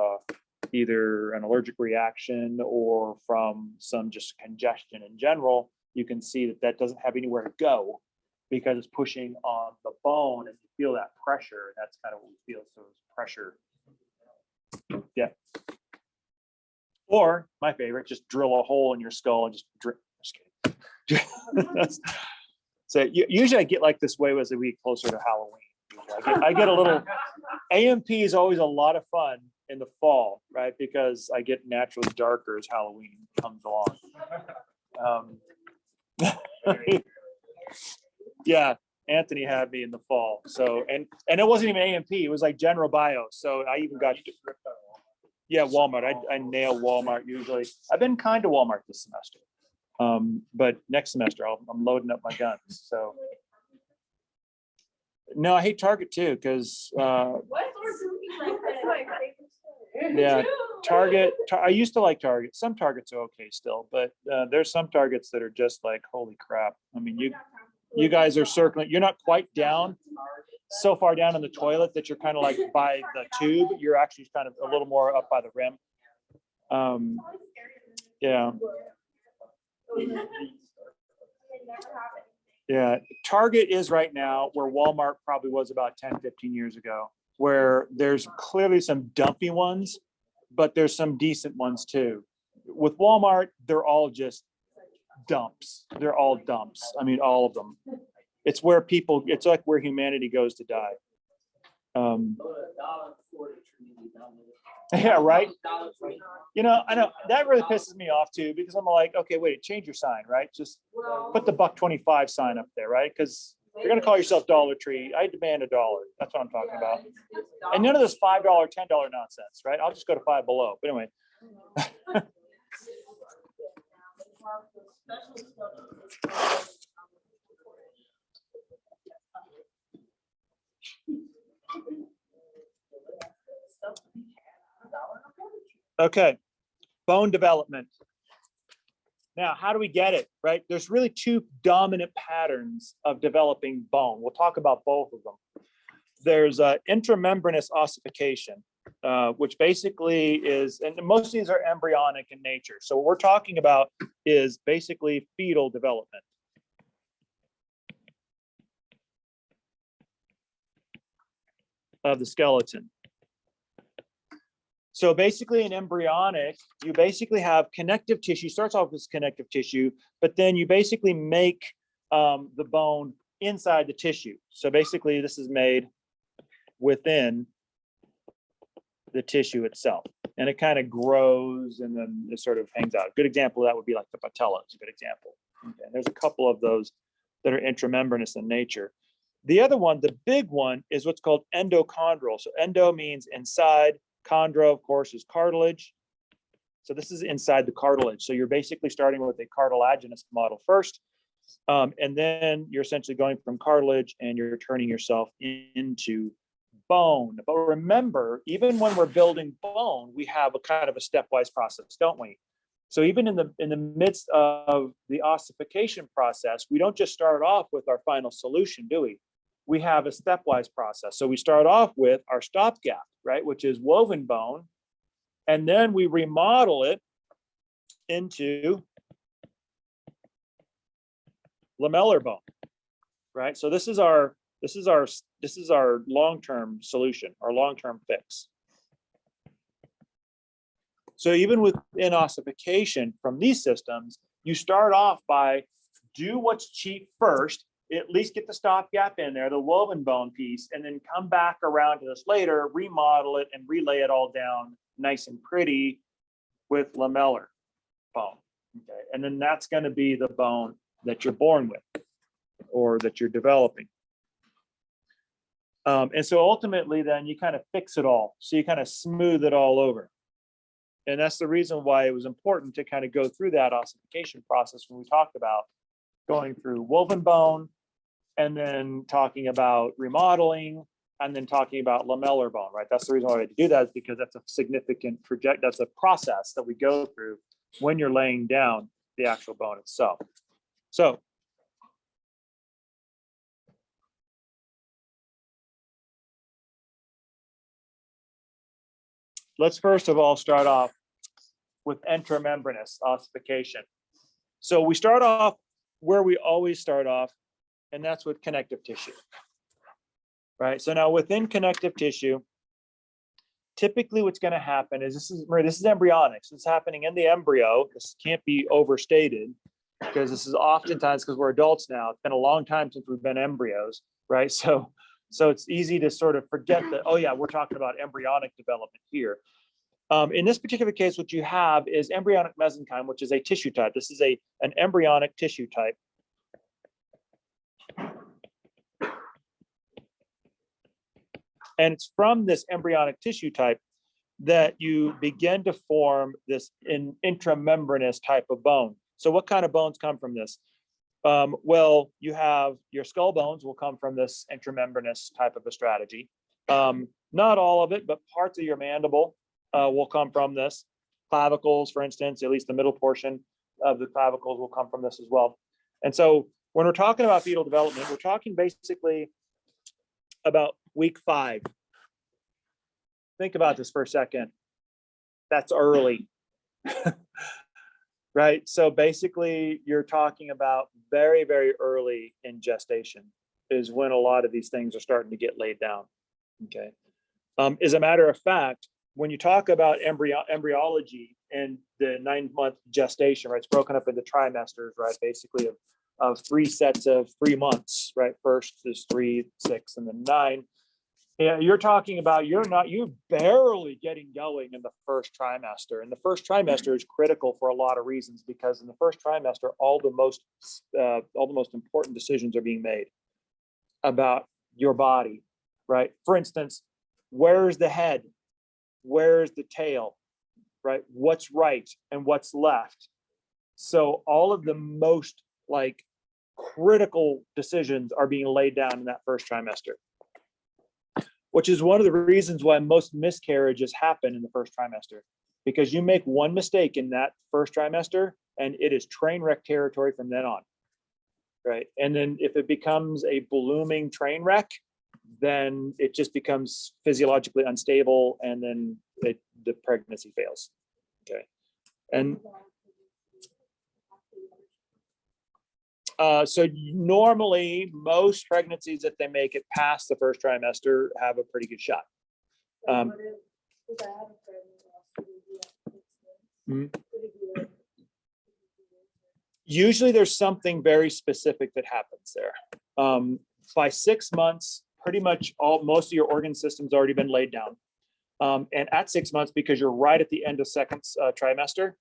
either an allergic reaction or from some just congestion in general, you can see that that doesn't have anywhere to go because it's pushing on the bone, and you feel that pressure. That's kind of what we feel. So it's pressure. Yeah. Or my favorite, just drill a hole in your skull and just drip. So usually I get like this way as we get closer to Halloween. I get a little, AMP is always a lot of fun in the fall, right? Because I get naturally darker as Halloween comes along. Yeah, Anthony had me in the fall. So, and it wasn't even AMP, it was like General Bio. So I even got, yeah, Walmart. I nail Walmart usually. I've been kind to Walmart this semester. But next semester, I'm loading up my guns. So no, I hate Target too, because yeah, Target. I used to like Target. Some Targets are okay still, but there's some Targets that are just like, holy crap. I mean, you guys are circling. You're not quite down, so far down in the toilet that you're kind of like by the tube. You're actually kind of a little more up by the rim. Yeah. Yeah, Target is right now where Walmart probably was about 10, 15 years ago, where there's clearly some dumpy ones, but there's some decent ones too. With Walmart, they're all just dumps. They're all dumps. I mean, all of them. It's where people, it's like where humanity goes to die. Yeah, right. You know, I know that really pisses me off too, because I'm like, okay, wait, change your sign, right? Just put the $1.25 sign up there, right? Because you're gonna call yourself Dollar Tree. I demand $1. That's what I'm talking about. And none of this $5, $10 nonsense, right? I'll just go to Five Below. But anyway. Okay, bone development. Now, how do we get it, right? There's really two dominant patterns of developing bone. We'll talk about both of them. There's intramembranous ossification, which basically is, and most of these are embryonic in nature. So what we're talking about is basically fetal development. Of the skeleton. So basically in embryonic, you basically have connective tissue, starts off as connective tissue, but then you basically make the bone inside the tissue. So basically this is made within the tissue itself. And it kind of grows and then it sort of hangs out. A good example of that would be like the patella is a good example. Okay. There's a couple of those that are intramembranous in nature. The other one, the big one, is what's called endochondral. So endo means inside. Chondro, of course, is cartilage. So this is inside the cartilage. So you're basically starting with a cartilaginous model first. And then you're essentially going from cartilage and you're turning yourself into bone. But remember, even when we're building bone, we have a kind of a stepwise process, don't we? So even in the midst of the ossification process, we don't just start off with our final solution, do we? We have a stepwise process. So we start off with our stopgap, right, which is woven bone, and then we remodel it into lamellar bone, right? So this is our long-term solution, our long-term fix. So even within ossification from these systems, you start off by do what's cheap first, at least get the stopgap in there, the woven bone piece, and then come back around to this later, remodel it and relay it all down nice and pretty with lamellar bone. Okay, and then that's going to be the bone that you're born with or that you're developing. And so ultimately then you kind of fix it all. So you kind of smooth it all over. And that's the reason why it was important to kind of go through that ossification process when we talked about going through woven bone, and then talking about remodeling, and then talking about lamellar bone, right? That's the reason why we had to do that, is because that's a significant that's a process that we go through when you're laying down the actual bone itself. So let's first of all start off with intramembranous ossification. So we start off where we always start off, and that's with connective tissue, right? So now within connective tissue, typically what's going to happen is this is embryonic. So it's happening in the embryo. This can't be overstated because this is oftentimes, because we're adults now, it's been a long time since we've been embryos, right? So it's easy to sort of forget that, oh yeah, we're talking about embryonic development here. In this particular case, what you have is embryonic mesenchyme, which is a tissue type. This is an embryonic tissue type. And it's from this embryonic tissue type that you begin to form this intramembranous type of bone. So what kind of bones come from this? Well, you have your skull bones will come from this intramembranous type of a strategy. Not all of it, but parts of your mandible will come from this. Clavicles, for instance, at least the middle portion of the clavicles will come from this as well. And so when we're talking about fetal development, we're talking basically about week 5. Think about this for a second. That's early. Right? So basically you're talking about very, very early in gestation is when a lot of these things are starting to get laid down. Okay. As a matter of fact, when you talk about embryology and the 9-month gestation, right, it's broken up into trimesters, right, basically of 3 sets of 3 months, right? First is 3, 6, and then 9. Yeah, you're talking about you're barely getting going in the first trimester, and the first trimester is critical for a lot of reasons, because in the first trimester, all the most important decisions are being made about your body, right? For instance, where's the head? Where's the tail? Right? What's right and what's left? So all of the most like critical decisions are being laid down in that first trimester, which is one of the reasons why most miscarriages happen in the first trimester, because you make one mistake in that first trimester and it is train wreck territory from then on, right? And then if it becomes a blooming train wreck, then it just becomes physiologically unstable, and then the pregnancy fails. Okay. And so normally most pregnancies, if they make it past the first trimester, have a pretty good shot. Usually there's something very specific that happens there. By 6 months, pretty much most of your organ system's already been laid down. And at 6 months, because you're right at the end of second trimester,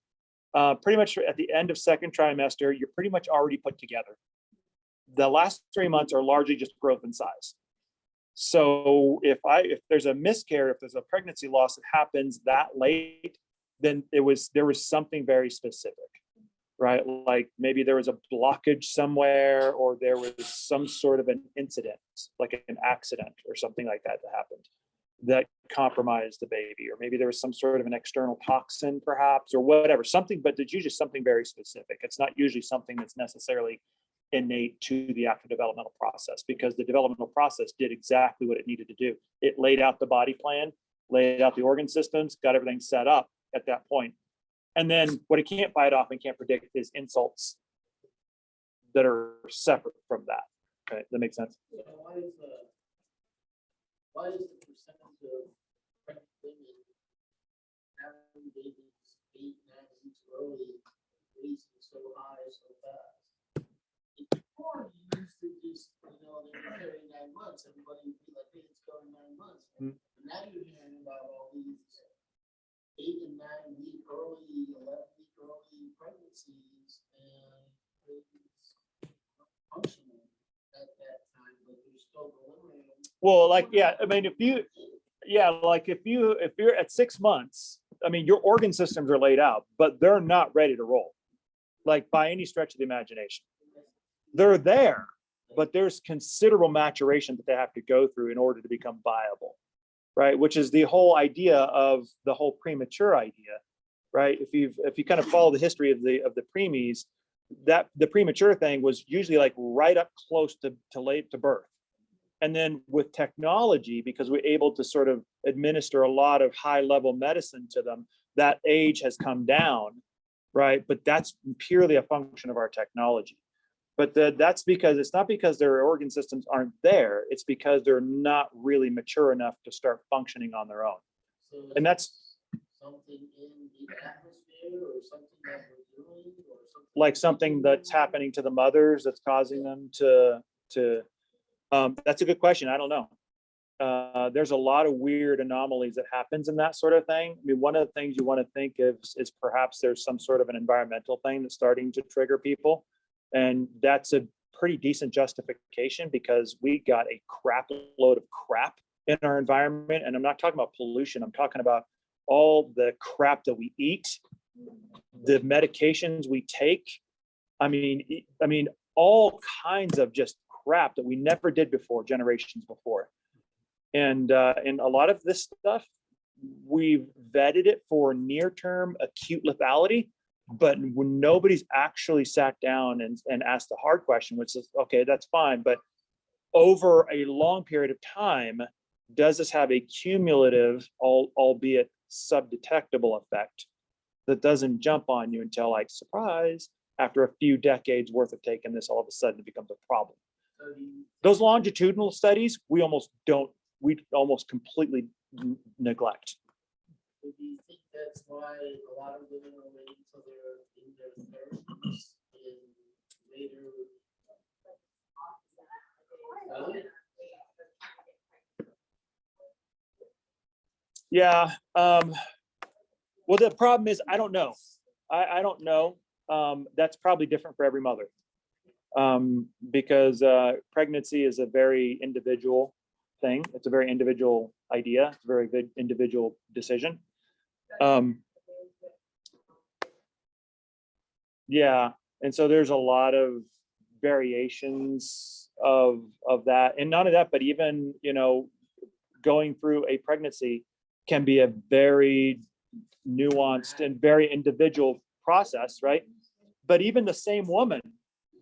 pretty much at the end of second trimester, you're pretty much already put together. The last 3 months are largely just growth and size. So if there's a miscarriage, if there's a pregnancy loss that happens that late, then there was something very specific, right? Like maybe there was a blockage somewhere, or there was some sort of an incident, like an accident or something like that happened that compromised the baby, or maybe there was some sort of an external toxin perhaps, or whatever, something, but it's usually something very specific. It's not usually something that's necessarily innate to the active developmental process, because the developmental process did exactly what it needed to do. It laid out the body plan, laid out the organ systems, got everything set up at that point. And then what it can't bite off and can't predict is insults that are separate from that. Okay, that makes sense.
So why is the percentage of pregnant women having babies 8, 9 weeks early releasing so high so fast? Before you used to just, they were carrying 9 months, everybody would be like, hey, it's going 9 months. But now you're hearing about all these 8 and 9 week early, 11-week early pregnancies, and babies functioning at that time, but they're still delivering.
Well, like, yeah, I mean, if you're at 6 months, I mean, your organ systems are laid out, but they're not ready to roll, like by any stretch of the imagination. They're there, but there's considerable maturation that they have to go through in order to become viable, right? Which is the whole idea of the whole premature idea, right? If you kind of follow the history of the preemies, that the premature thing was usually like right up close to birth. And then with technology, because we're able to sort of administer a lot of high level medicine to them, that age has come down, right? But that's purely a function of our technology. But that's because it's not because their organ systems aren't there. It's because they're not really mature enough to start functioning on their own.
So
And that's
something in the atmosphere, or something that we're doing, or something
like something that's happening to the mothers that's causing them to that's a good question. I don't know. There's a lot of weird anomalies that happens in that sort of thing. I mean, one of the things you want to think of is perhaps there's some sort of an environmental thing that's starting to trigger people. And that's a pretty decent justification, because we got a crap load of crap in our environment. And I'm not talking about pollution. I'm talking about all the crap that we eat, the medications we take, I mean, all kinds of just crap that we never did before, generations before. And a lot of this stuff, we've vetted it for near-term acute lethality, but when nobody's actually sat down and asked the hard question, which is, okay, that's fine, but over a long period of time, does this have a cumulative, albeit subdetectable effect that doesn't jump on you until, like, surprise, after a few decades worth of taking this, all of a sudden it becomes a problem. Those longitudinal studies, we almost completely neglect.
Do you think that's why a lot of women are waiting till they're in their 30s and later?
Yeah. Well, the problem is, I don't know. I don't know. That's probably different for every mother. Because pregnancy is a very individual thing. It's a very individual idea. It's a very good individual decision. Yeah. And so there's a lot of variations of that. And none of that, but even, you know, going through a pregnancy can be a very nuanced and very individual process, right? But even the same woman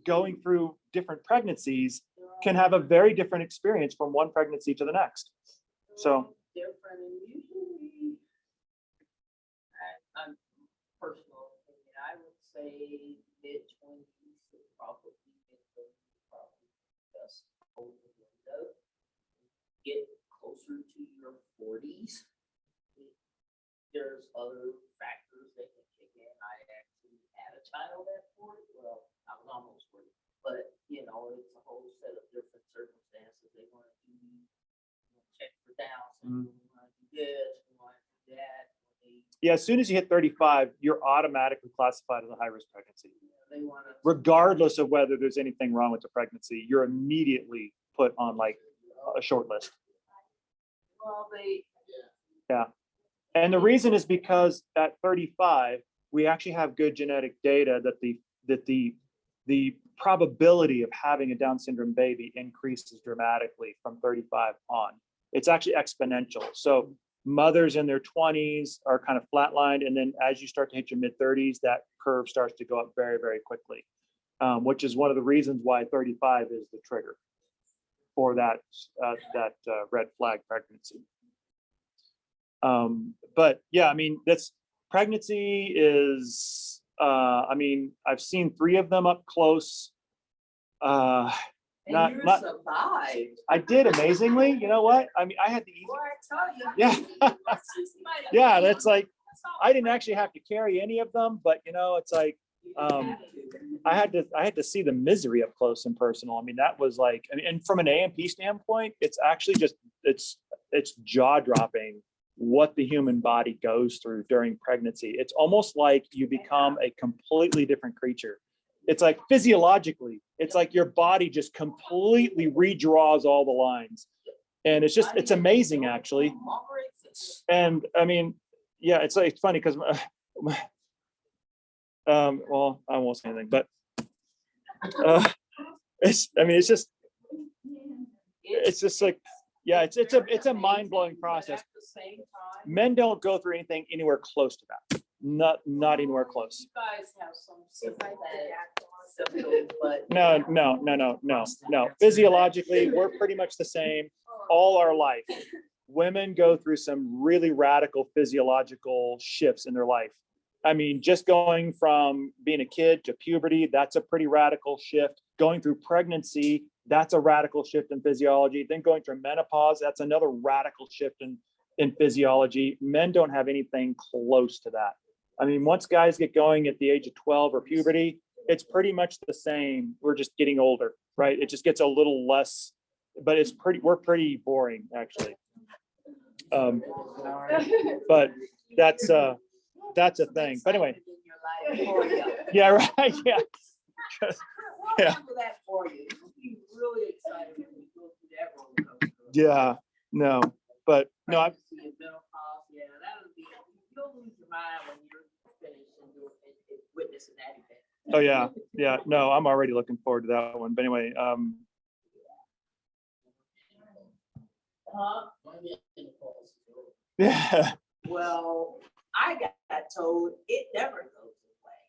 going through different pregnancies can have a very different experience from one pregnancy to the next. So
Different, and usually, I'm personal opinion, I would say mid-20s is probably just over the window. Get closer to your 40s. There's other factors that can kick in. I actually had a child at 40. Well, I was almost 40, but you know, it's a whole set of different circumstances. They want to do, check for Down syndrome, we want to do this, we want to do that.
yeah, as soon as you hit 35, you're automatically classified as a high-risk pregnancy.
They want to,
Regardless of whether there's anything wrong with the pregnancy, you're immediately put on like a short list.
well, they,
Yeah. And the reason is because at 35, we actually have good genetic data that the probability of having a Down syndrome baby increases dramatically from 35 on. It's actually exponential. So mothers in their 20s are kind of flatlined. And then as you start to hit your mid 30s, that curve starts to go up very, very quickly, which is one of the reasons why 35 is the trigger for that red flag pregnancy. But yeah, I mean, pregnancy is, I mean, I've seen 3 of them up close.
and
Not-
you
not-
survived.
I did amazingly. You know what? I mean, I had the easy.
Boy, I tell you.
Yeah. Yeah, that's like, I didn't actually have to carry any of them, but you know, it's like, I had to see the misery up close and personal. I mean, that was like, and from an A&P standpoint, it's actually just, it's jaw dropping what the human body goes through during pregnancy. It's almost like you become a completely different creature. It's like physiologically, it's like your body just completely redraws all the lines. And it's amazing actually. And I mean, yeah, it's like, it's funny because, well, I won't say anything, but it's just like, yeah, it's a mind-blowing process.
At the same time,
Men don't go through anything anywhere close to that. Not anywhere close.
you guys have some symptoms, but.
No. Physiologically, we're pretty much the same all our life. Women go through some really radical physiological shifts in their life. I mean, just going from being a kid to puberty, that's a pretty radical shift. Going through pregnancy, that's a radical shift in physiology. Then going through menopause, that's another radical shift in physiology. Men don't have anything close to that. I mean, once guys get going at the age of 12 or puberty, it's pretty much the same. We're just getting older, right? It just gets a little less, but we're pretty boring actually. But that's a thing. But anyway, yeah, right, yeah.
We'll
Yeah.
handle that for you. You'll be really excited when you go through that roller coaster.
Yeah, no, but no, I'm,
Pregnancy and menopause, yeah, that'll be, you'll lose your mind when you're finished and witnessing that event.
Oh, yeah, yeah, no, I'm already looking forward to that one. But anyway,
My menopause is over.
yeah,
Well, I got told it never goes away.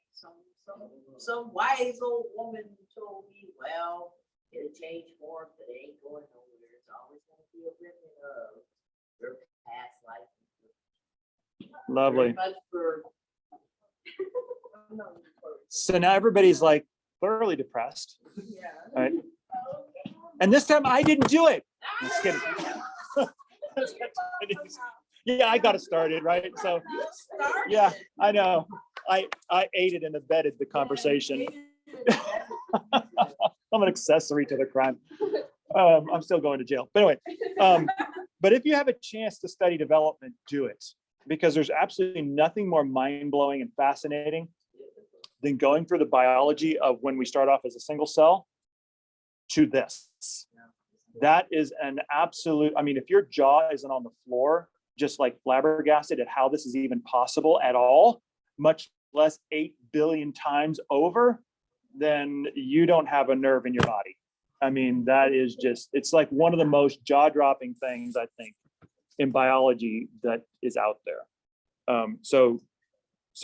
Some wise old woman told me, well, it'll change form, but it ain't going nowhere. It's always gonna be a remnant of your past life.
lovely.
Very much for.
So now everybody's like thoroughly depressed,
Yeah.
right? And this time I didn't do it. Just kidding. Yeah, I got it started, right? So, yeah, I know. I aided and abetted the conversation. I'm an accessory to the crime. I'm still going to jail. But anyway, but if you have a chance to study development, do it. Because there's absolutely nothing more mind-blowing and fascinating than going through the biology of when we start off as a single cell to this. That is an absolute, I mean, if your jaw isn't on the floor, just like flabbergasted at how this is even possible at all, much less 8 billion times over, then you don't have a nerve in your body. I mean, that is just, it's like one of the most jaw-dropping things, I think, in biology that is out there. So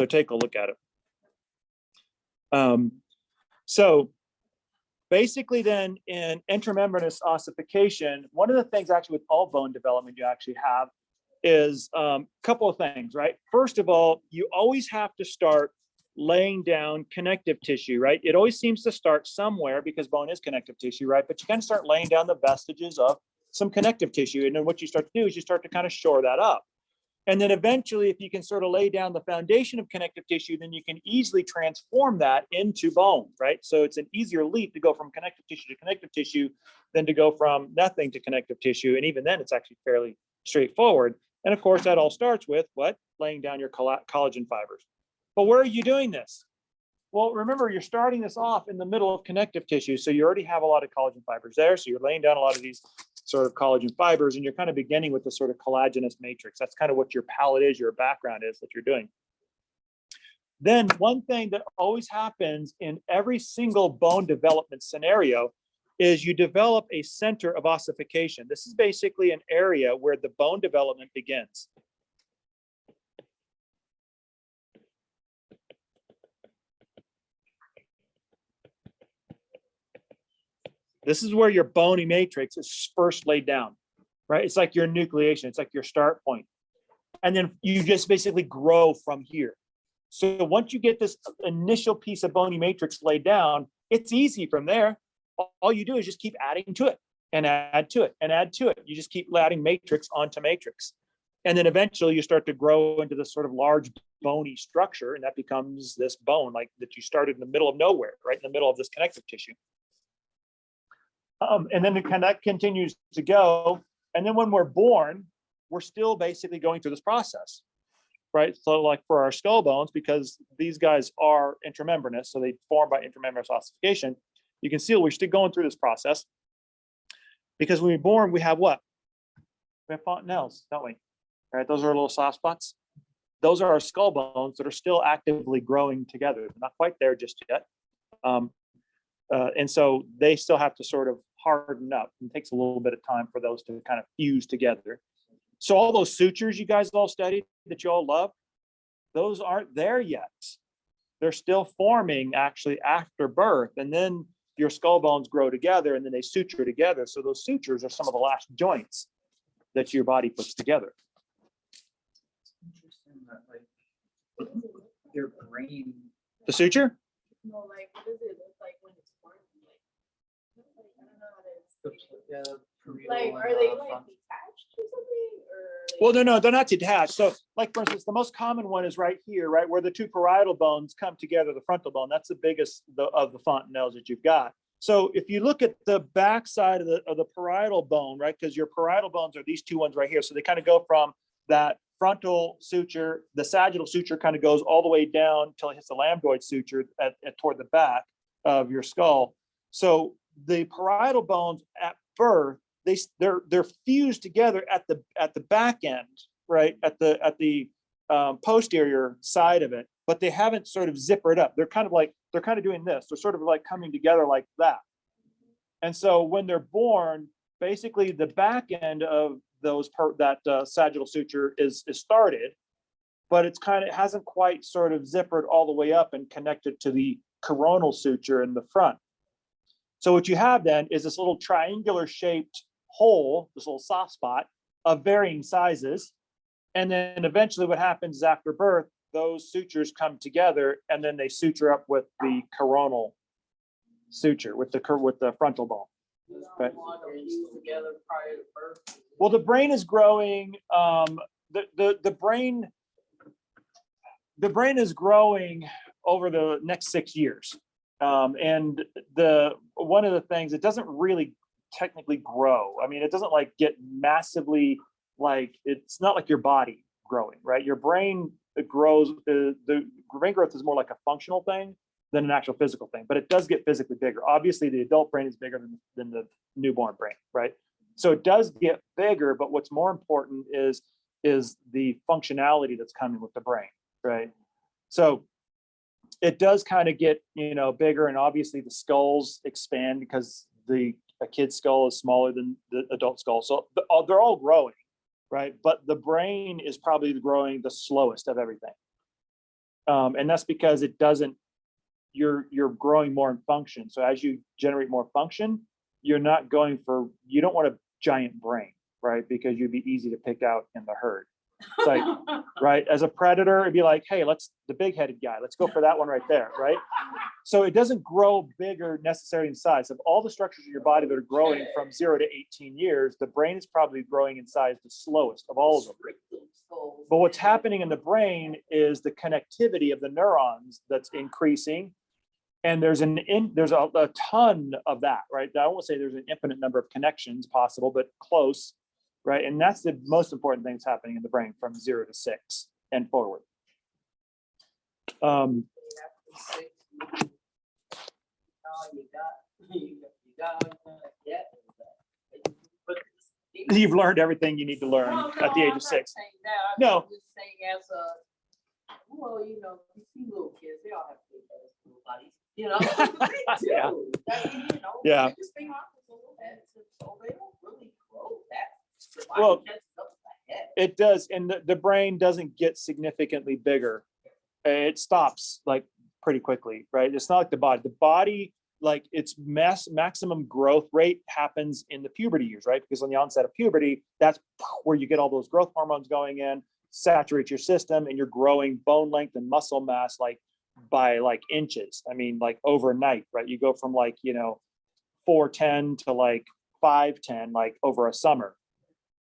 take a look at it. So basically then in intramembranous ossification, one of the things actually with all bone development you actually have is a couple of things, right? First of all, you always have to start laying down connective tissue, right? It always seems to start somewhere because bone is connective tissue, right? But you can start laying down the vestiges of some connective tissue. And then what you start to do is you start to kind of shore that up. And then eventually, if you can sort of lay down the foundation of connective tissue, then you can easily transform that into bone, right? So it's an easier leap to go from connective tissue than to go from nothing to connective tissue. And even then, it's actually fairly straightforward. And of course, that all starts with what? Laying down your collagen fibers. But where are you doing this? Well, remember, you're starting this off in the middle of connective tissue. So you already have a lot of collagen fibers there. So you're laying down a lot of these sort of collagen fibers, and you're kind of beginning with the sort of collagenous matrix. That's kind of what your palette is, your background is that you're doing. Then one thing that always happens in every single bone development scenario is you develop a center of ossification. This is basically an area where the bone development begins. This is where your bony matrix is first laid down, right? It's like your nucleation. It's like your start point. And then you just basically grow from here. So once you get this initial piece of bony matrix laid down, it's easy from there. All you do is just keep adding to it and add to it and add to it. You just keep adding matrix onto matrix. And then eventually you start to grow into this sort of large bony structure, and that becomes this bone like that you started in the middle of nowhere, right in the middle of this connective tissue. And then that continues to go. And then when we're born, we're still basically going through this process, right? So like for our skull bones, because these guys are intramembranous, so they form by intramembranous ossification, you can see we're still going through this process. Because when we're born, we have what? We have fontanelles, don't we? Right, those are little soft spots. Those are our skull bones that are still actively growing together. They're not quite there just yet. And so they still have to sort of harden up. It takes a little bit of time for those to kind of fuse together. So all those sutures you guys all studied that you all love, those aren't there yet. They're still forming actually after birth. And then your skull bones grow together and then they suture together. So those sutures are some of the last joints that your body puts together.
Interesting that like your brain.
The suture?
No, like, what does it look like when it's born? Like, I don't know how to explain it. Like, are they like detached or something? Or
Well, no, they're not detached. So like, for instance, the most common one is right here, right? Where the two parietal bones come together, the frontal bone, that's the biggest of the fontanelles that you've got. So if you look at the back side of the parietal bone, right? Because your parietal bones are these two ones right here. So they kind of go from that frontal suture, the sagittal suture kind of goes all the way down until it hits the lambdoid suture toward the back of your skull. So the parietal bones at birth, they're fused together at the back end, right? At the posterior side of it. but they haven't sort of zippered up. They're kind of doing this. They're sort of like coming together like that. And so when they're born, basically the back end of that sagittal suture is started, but it hasn't quite sort of zippered all the way up and connected to the coronal suture in the front. So what you have then is this little triangular shaped hole, this little soft spot of varying sizes. And then eventually what happens is after birth, those sutures come together and then they suture up with the coronal suture, with the frontal bone. Right.
Together prior to birth.
Well, the brain is growing. The brain is growing over the next 6 years. And one of the things, it doesn't really technically grow. I mean, it doesn't like get massively, like, it's not like your body growing, right? Your brain grows, the brain growth is more like a functional thing than an actual physical thing, but it does get physically bigger. Obviously, the adult brain is bigger than the newborn brain, right? So it does get bigger, but what's more important is the functionality that's coming with the brain, right? So it does kind of get, bigger, and obviously the skulls expand because a kid's skull is smaller than the adult skull. So they're all growing, right? But the brain is probably growing the slowest of everything. And that's because you're growing more in function. So as you generate more function, you don't want a giant brain, right? Because you'd be easy to pick out in the herd. It's like, right, as a predator, it'd be like, hey, the big-headed guy, let's go for that one right there, right? So it doesn't grow bigger necessarily in size. Of all the structures in your body that are growing from 0 to 18 years, the brain is probably growing in size the slowest of all of them. But what's happening in the brain is the connectivity of the neurons that's increasing. And there's a ton of that, right? I won't say there's an infinite number of connections possible, but close, right? And that's the most important thing that's happening in the brain from 0 to 6 and forward. You've learned everything you need to learn at the age of 6. No.
I'm just saying you see little kids, they all have big little bodies.
Yeah. Yeah.
They just hang off a little bit, so they don't really grow that.
Well, it does, and the brain doesn't get significantly bigger. It stops like pretty quickly, right? It's not like the body. The body, like its maximum growth rate happens in the puberty years, right? Because on the onset of puberty, that's where you get all those growth hormones going in, saturate your system, and you're growing bone length and muscle mass by like inches. I mean, like overnight, right? You go from 4'10" to 5'10" like over a summer,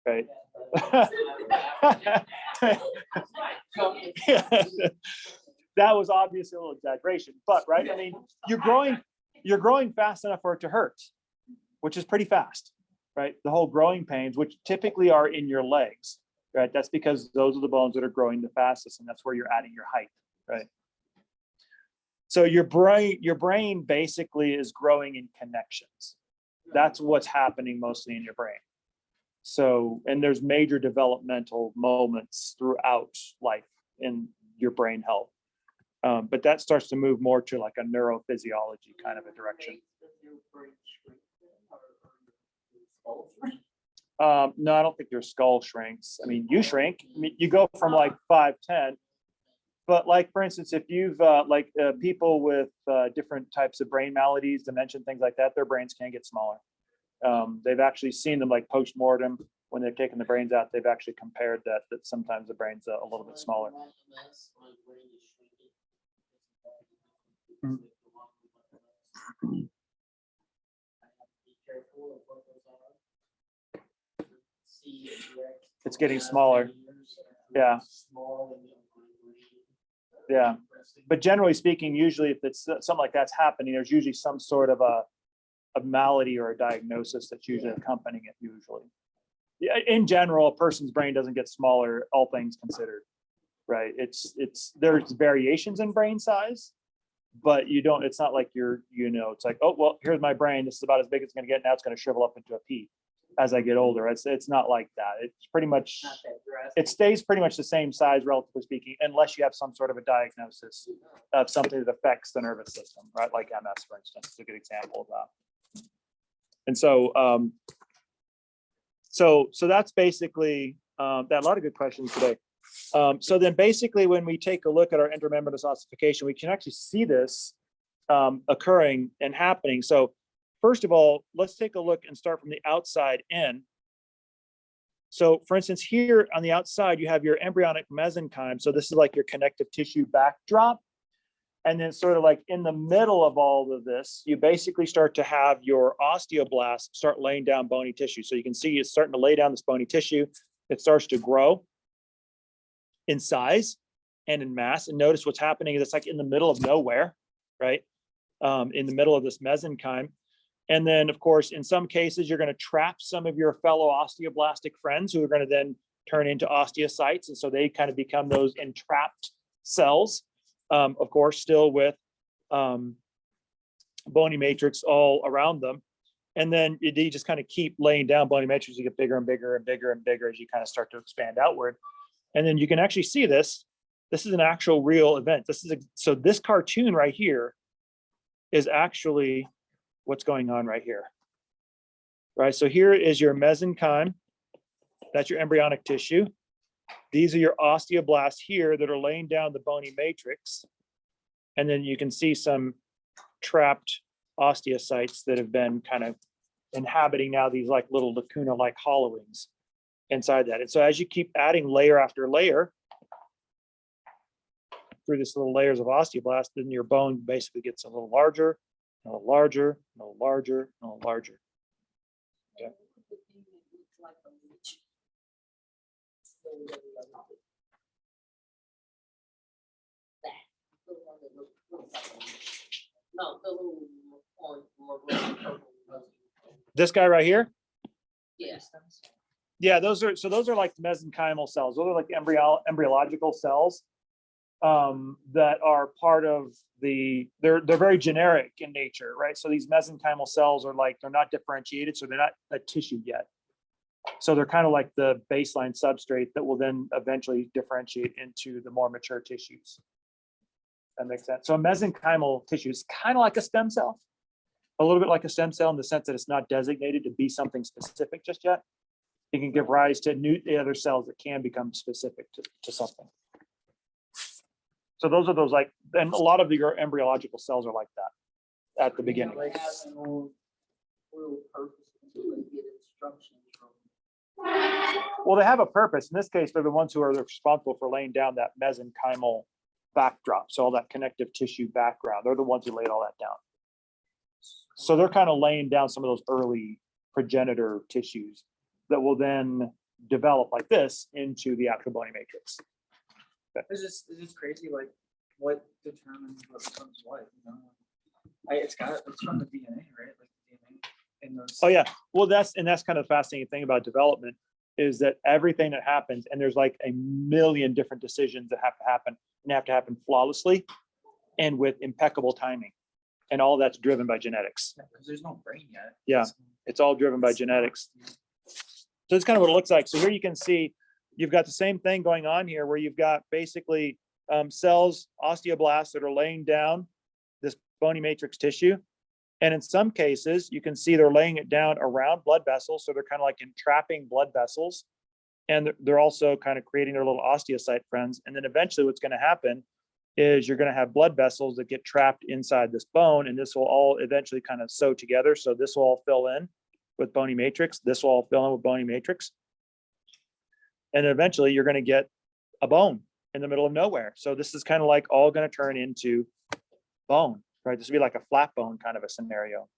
right? That was obviously a little exaggeration, but right? I mean, you're growing fast enough for it to hurt, which is pretty fast, right? The whole growing pains, which typically are in your legs, right? That's because those are the bones that are growing the fastest, and that's where you're adding your height, right? So your brain basically is growing in connections. That's what's happening mostly in your brain. So, and there's major developmental moments throughout life in your brain health. But that starts to move more to like a neurophysiology kind of a direction. No, I don't think your skull shrinks. I mean, you shrink. I mean, you go from 5'10", but for instance, if you've people with different types of brain maladies, dementia, things like that, their brains can get smaller. They've actually seen them post-mortem when they've taken the brains out. They've actually compared that sometimes the brain's a little bit smaller. It's getting smaller. Yeah. Yeah. But generally speaking, usually if it's something like that's happening, there's usually some sort of a malady or a diagnosis that's usually accompanying it usually. Yeah, in general, a person's brain doesn't get smaller, all things considered, right? There's variations in brain size, but it's not like it's like, oh, well, here's my brain. This is about as big as it's going to get. Now it's going to shrivel up into a pea as I get older. It's not like that. It's pretty much,
graph.
it stays pretty much the same size, relatively speaking, unless you have some sort of a diagnosis of something that affects the nervous system, right? Like MS, for instance, is a good example of that. And so, so that's basically, that a lot of good questions today. So then basically when we take a look at our intermembranous ossification, we can actually see this occurring and happening. So first of all, let's take a look and start from the outside in. So for instance, here on the outside, you have your embryonic mesenchyme. So this is like your connective tissue backdrop. And then sort of like in the middle of all of this, you basically start to have your osteoblasts start laying down bony tissue. So you can see it's starting to lay down this bony tissue. It starts to grow in size and in mass. And notice what's happening is it's like in the middle of nowhere, right? In the middle of this mesenchyme. And then, of course, in some cases, you're going to trap some of your fellow osteoblastic friends who are going to then turn into osteocytes. And so they kind of become those entrapped cells, of course, still with bony matrix all around them. And then you just kind of keep laying down bony matrix. You get bigger and bigger and bigger and bigger as you kind of start to expand outward. And then you can actually see this. This is an actual real event. So this cartoon right here is actually what's going on right here, right? So here is your mesenchyme. That's your embryonic tissue. These are your osteoblasts here that are laying down the bony matrix. And then you can see some trapped osteocytes that have been kind of inhabiting now these like little lacuna-like hollowings inside that. And so as you keep adding layer after layer through this little layers of osteoblast, then your bone basically gets a little larger, a little larger, a little larger, a little larger. Okay.
No, the little orange or red, purple.
This guy right here?
Yes.
Yeah, those are like mesenchymal cells. Those are like embryological cells that are part of they're very generic in nature, right? So these mesenchymal cells are like, they're not differentiated, so they're not a tissue yet. So they're kind of like the baseline substrate that will then eventually differentiate into the more mature tissues. That makes sense. So a mesenchymal tissue is kind of like a stem cell, a little bit like a stem cell in the sense that it's not designated to be something specific just yet. It can give rise to new other cells that can become specific to something. So those are those like, and a lot of your embryological cells are like that at the beginning.
They have no real purpose until they get instructions from.
Well, they have a purpose. In this case, they're the ones who are responsible for laying down that mesenchymal backdrop. So all that connective tissue background, they're the ones who laid all that down. So they're kind of laying down some of those early progenitor tissues that will then develop like this into the actual bony matrix.
It's just crazy, like what determines what becomes what, you know? It's from the DNA, right? Like the DNA in those.
Oh yeah, well that's kind of the fascinating thing about development is that everything that happens, and there's like a million different decisions that have to happen and have to happen flawlessly and with impeccable timing, and all that's driven by genetics.
Because there's no brain yet.
Yeah, it's all driven by genetics. So it's kind of what it looks like. So here you can see you've got the same thing going on here where you've got basically cells, osteoblasts that are laying down this bony matrix tissue. And in some cases, you can see they're laying it down around blood vessels. So they're kind of like entrapping blood vessels. And they're also kind of creating their little osteocyte friends. And then eventually what's going to happen is you're going to have blood vessels that get trapped inside this bone. And this will all eventually kind of sew together. So this will all fill in with bony matrix. This will all fill in with bony matrix. And eventually you're going to get a bone in the middle of nowhere. So this is kind of like all going to turn into bone, right? This would be like a flat bone kind of a scenario.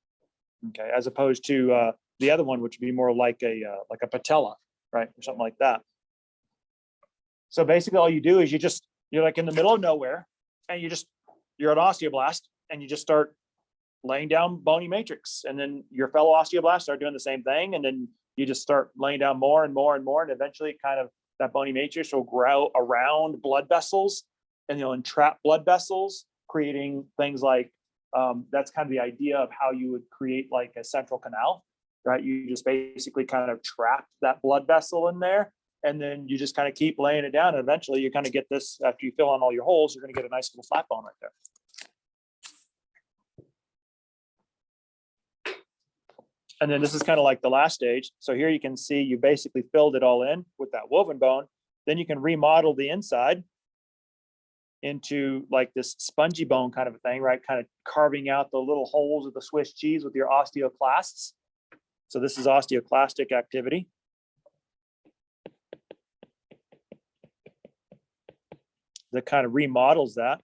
Okay. As opposed to the other one, which would be more like a patella, right? Or something like that. So basically all you do is you're like in the middle of nowhere and you're an osteoblast and you just start laying down bony matrix. And then your fellow osteoblasts start doing the same thing. And then you just start laying down more and more and more. And eventually kind of that bony matrix will grow around blood vessels and you'll entrap blood vessels, creating things like, that's kind of the idea of how you would create like a central canal, right? You just basically kind of trap that blood vessel in there And then you just kind of keep laying it down. And eventually you kind of get this, after you fill in all your holes, you're going to get a nice little flat bone right there. And then this is kind of like the last stage. So here you can see you basically filled it all in with that woven bone. Then you can remodel the inside into like this spongy bone kind of a thing, right? Kind of carving out the little holes of the Swiss cheese with your osteoclasts. So this is osteoclastic activity. That kind of remodels that.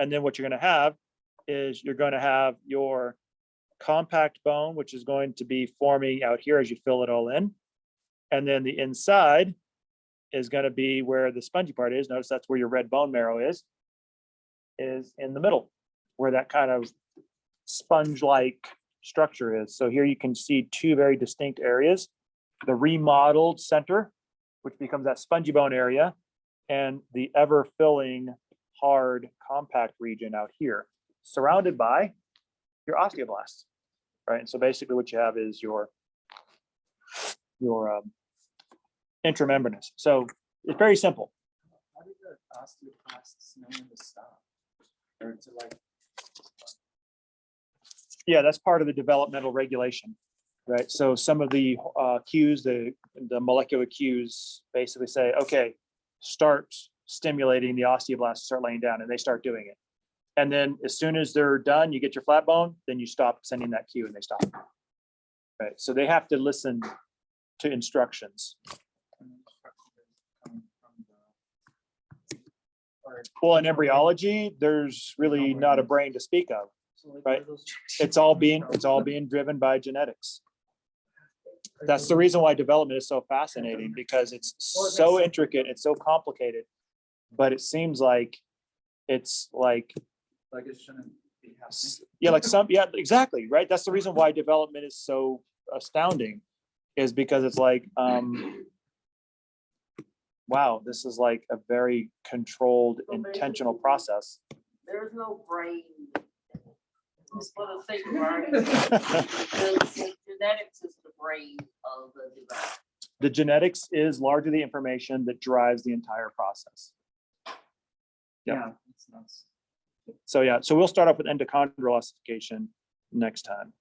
And then what you're going to have is you're going to have your compact bone, which is going to be forming out here as you fill it all in. And then the inside is going to be where the spongy part is. Notice that's where your red bone marrow is in the middle, where that kind of sponge-like structure is. So here you can see two very distinct areas, the remodeled center, which becomes that spongy bone area, and the ever filling hard compact region out here, surrounded by your osteoblasts, right? And so basically what you have is your intramembranous. So it's very simple.
How did the osteoclasts know when to stop? Or to like,
Yeah, that's part of the developmental regulation, right? So some of the cues, the molecular cues basically say, okay, start stimulating the osteoblasts, start laying down, and they start doing it. And then as soon as they're done, you get your flat bone, then you stop sending that cue and they stop. Right, so they have to listen to instructions.
coming from the, or,
Well, in embryology, there's really not a brain to speak of.
so like,
Right.
where those
It's all being driven by genetics. That's the reason why development is so fascinating, because it's so intricate, it's so complicated, but it seems like it's like,
it shouldn't be happening.
yeah, like some, yeah, exactly, right? That's the reason why development is so astounding, is because it's like, wow, this is like a very controlled, intentional process.
There's no brain. Let's put a thing right. The genetics is the brain of the development.
The genetics is largely the information that drives the entire process.
Yeah, it's nuts.
So yeah, so we'll start off with endochondral ossification next time.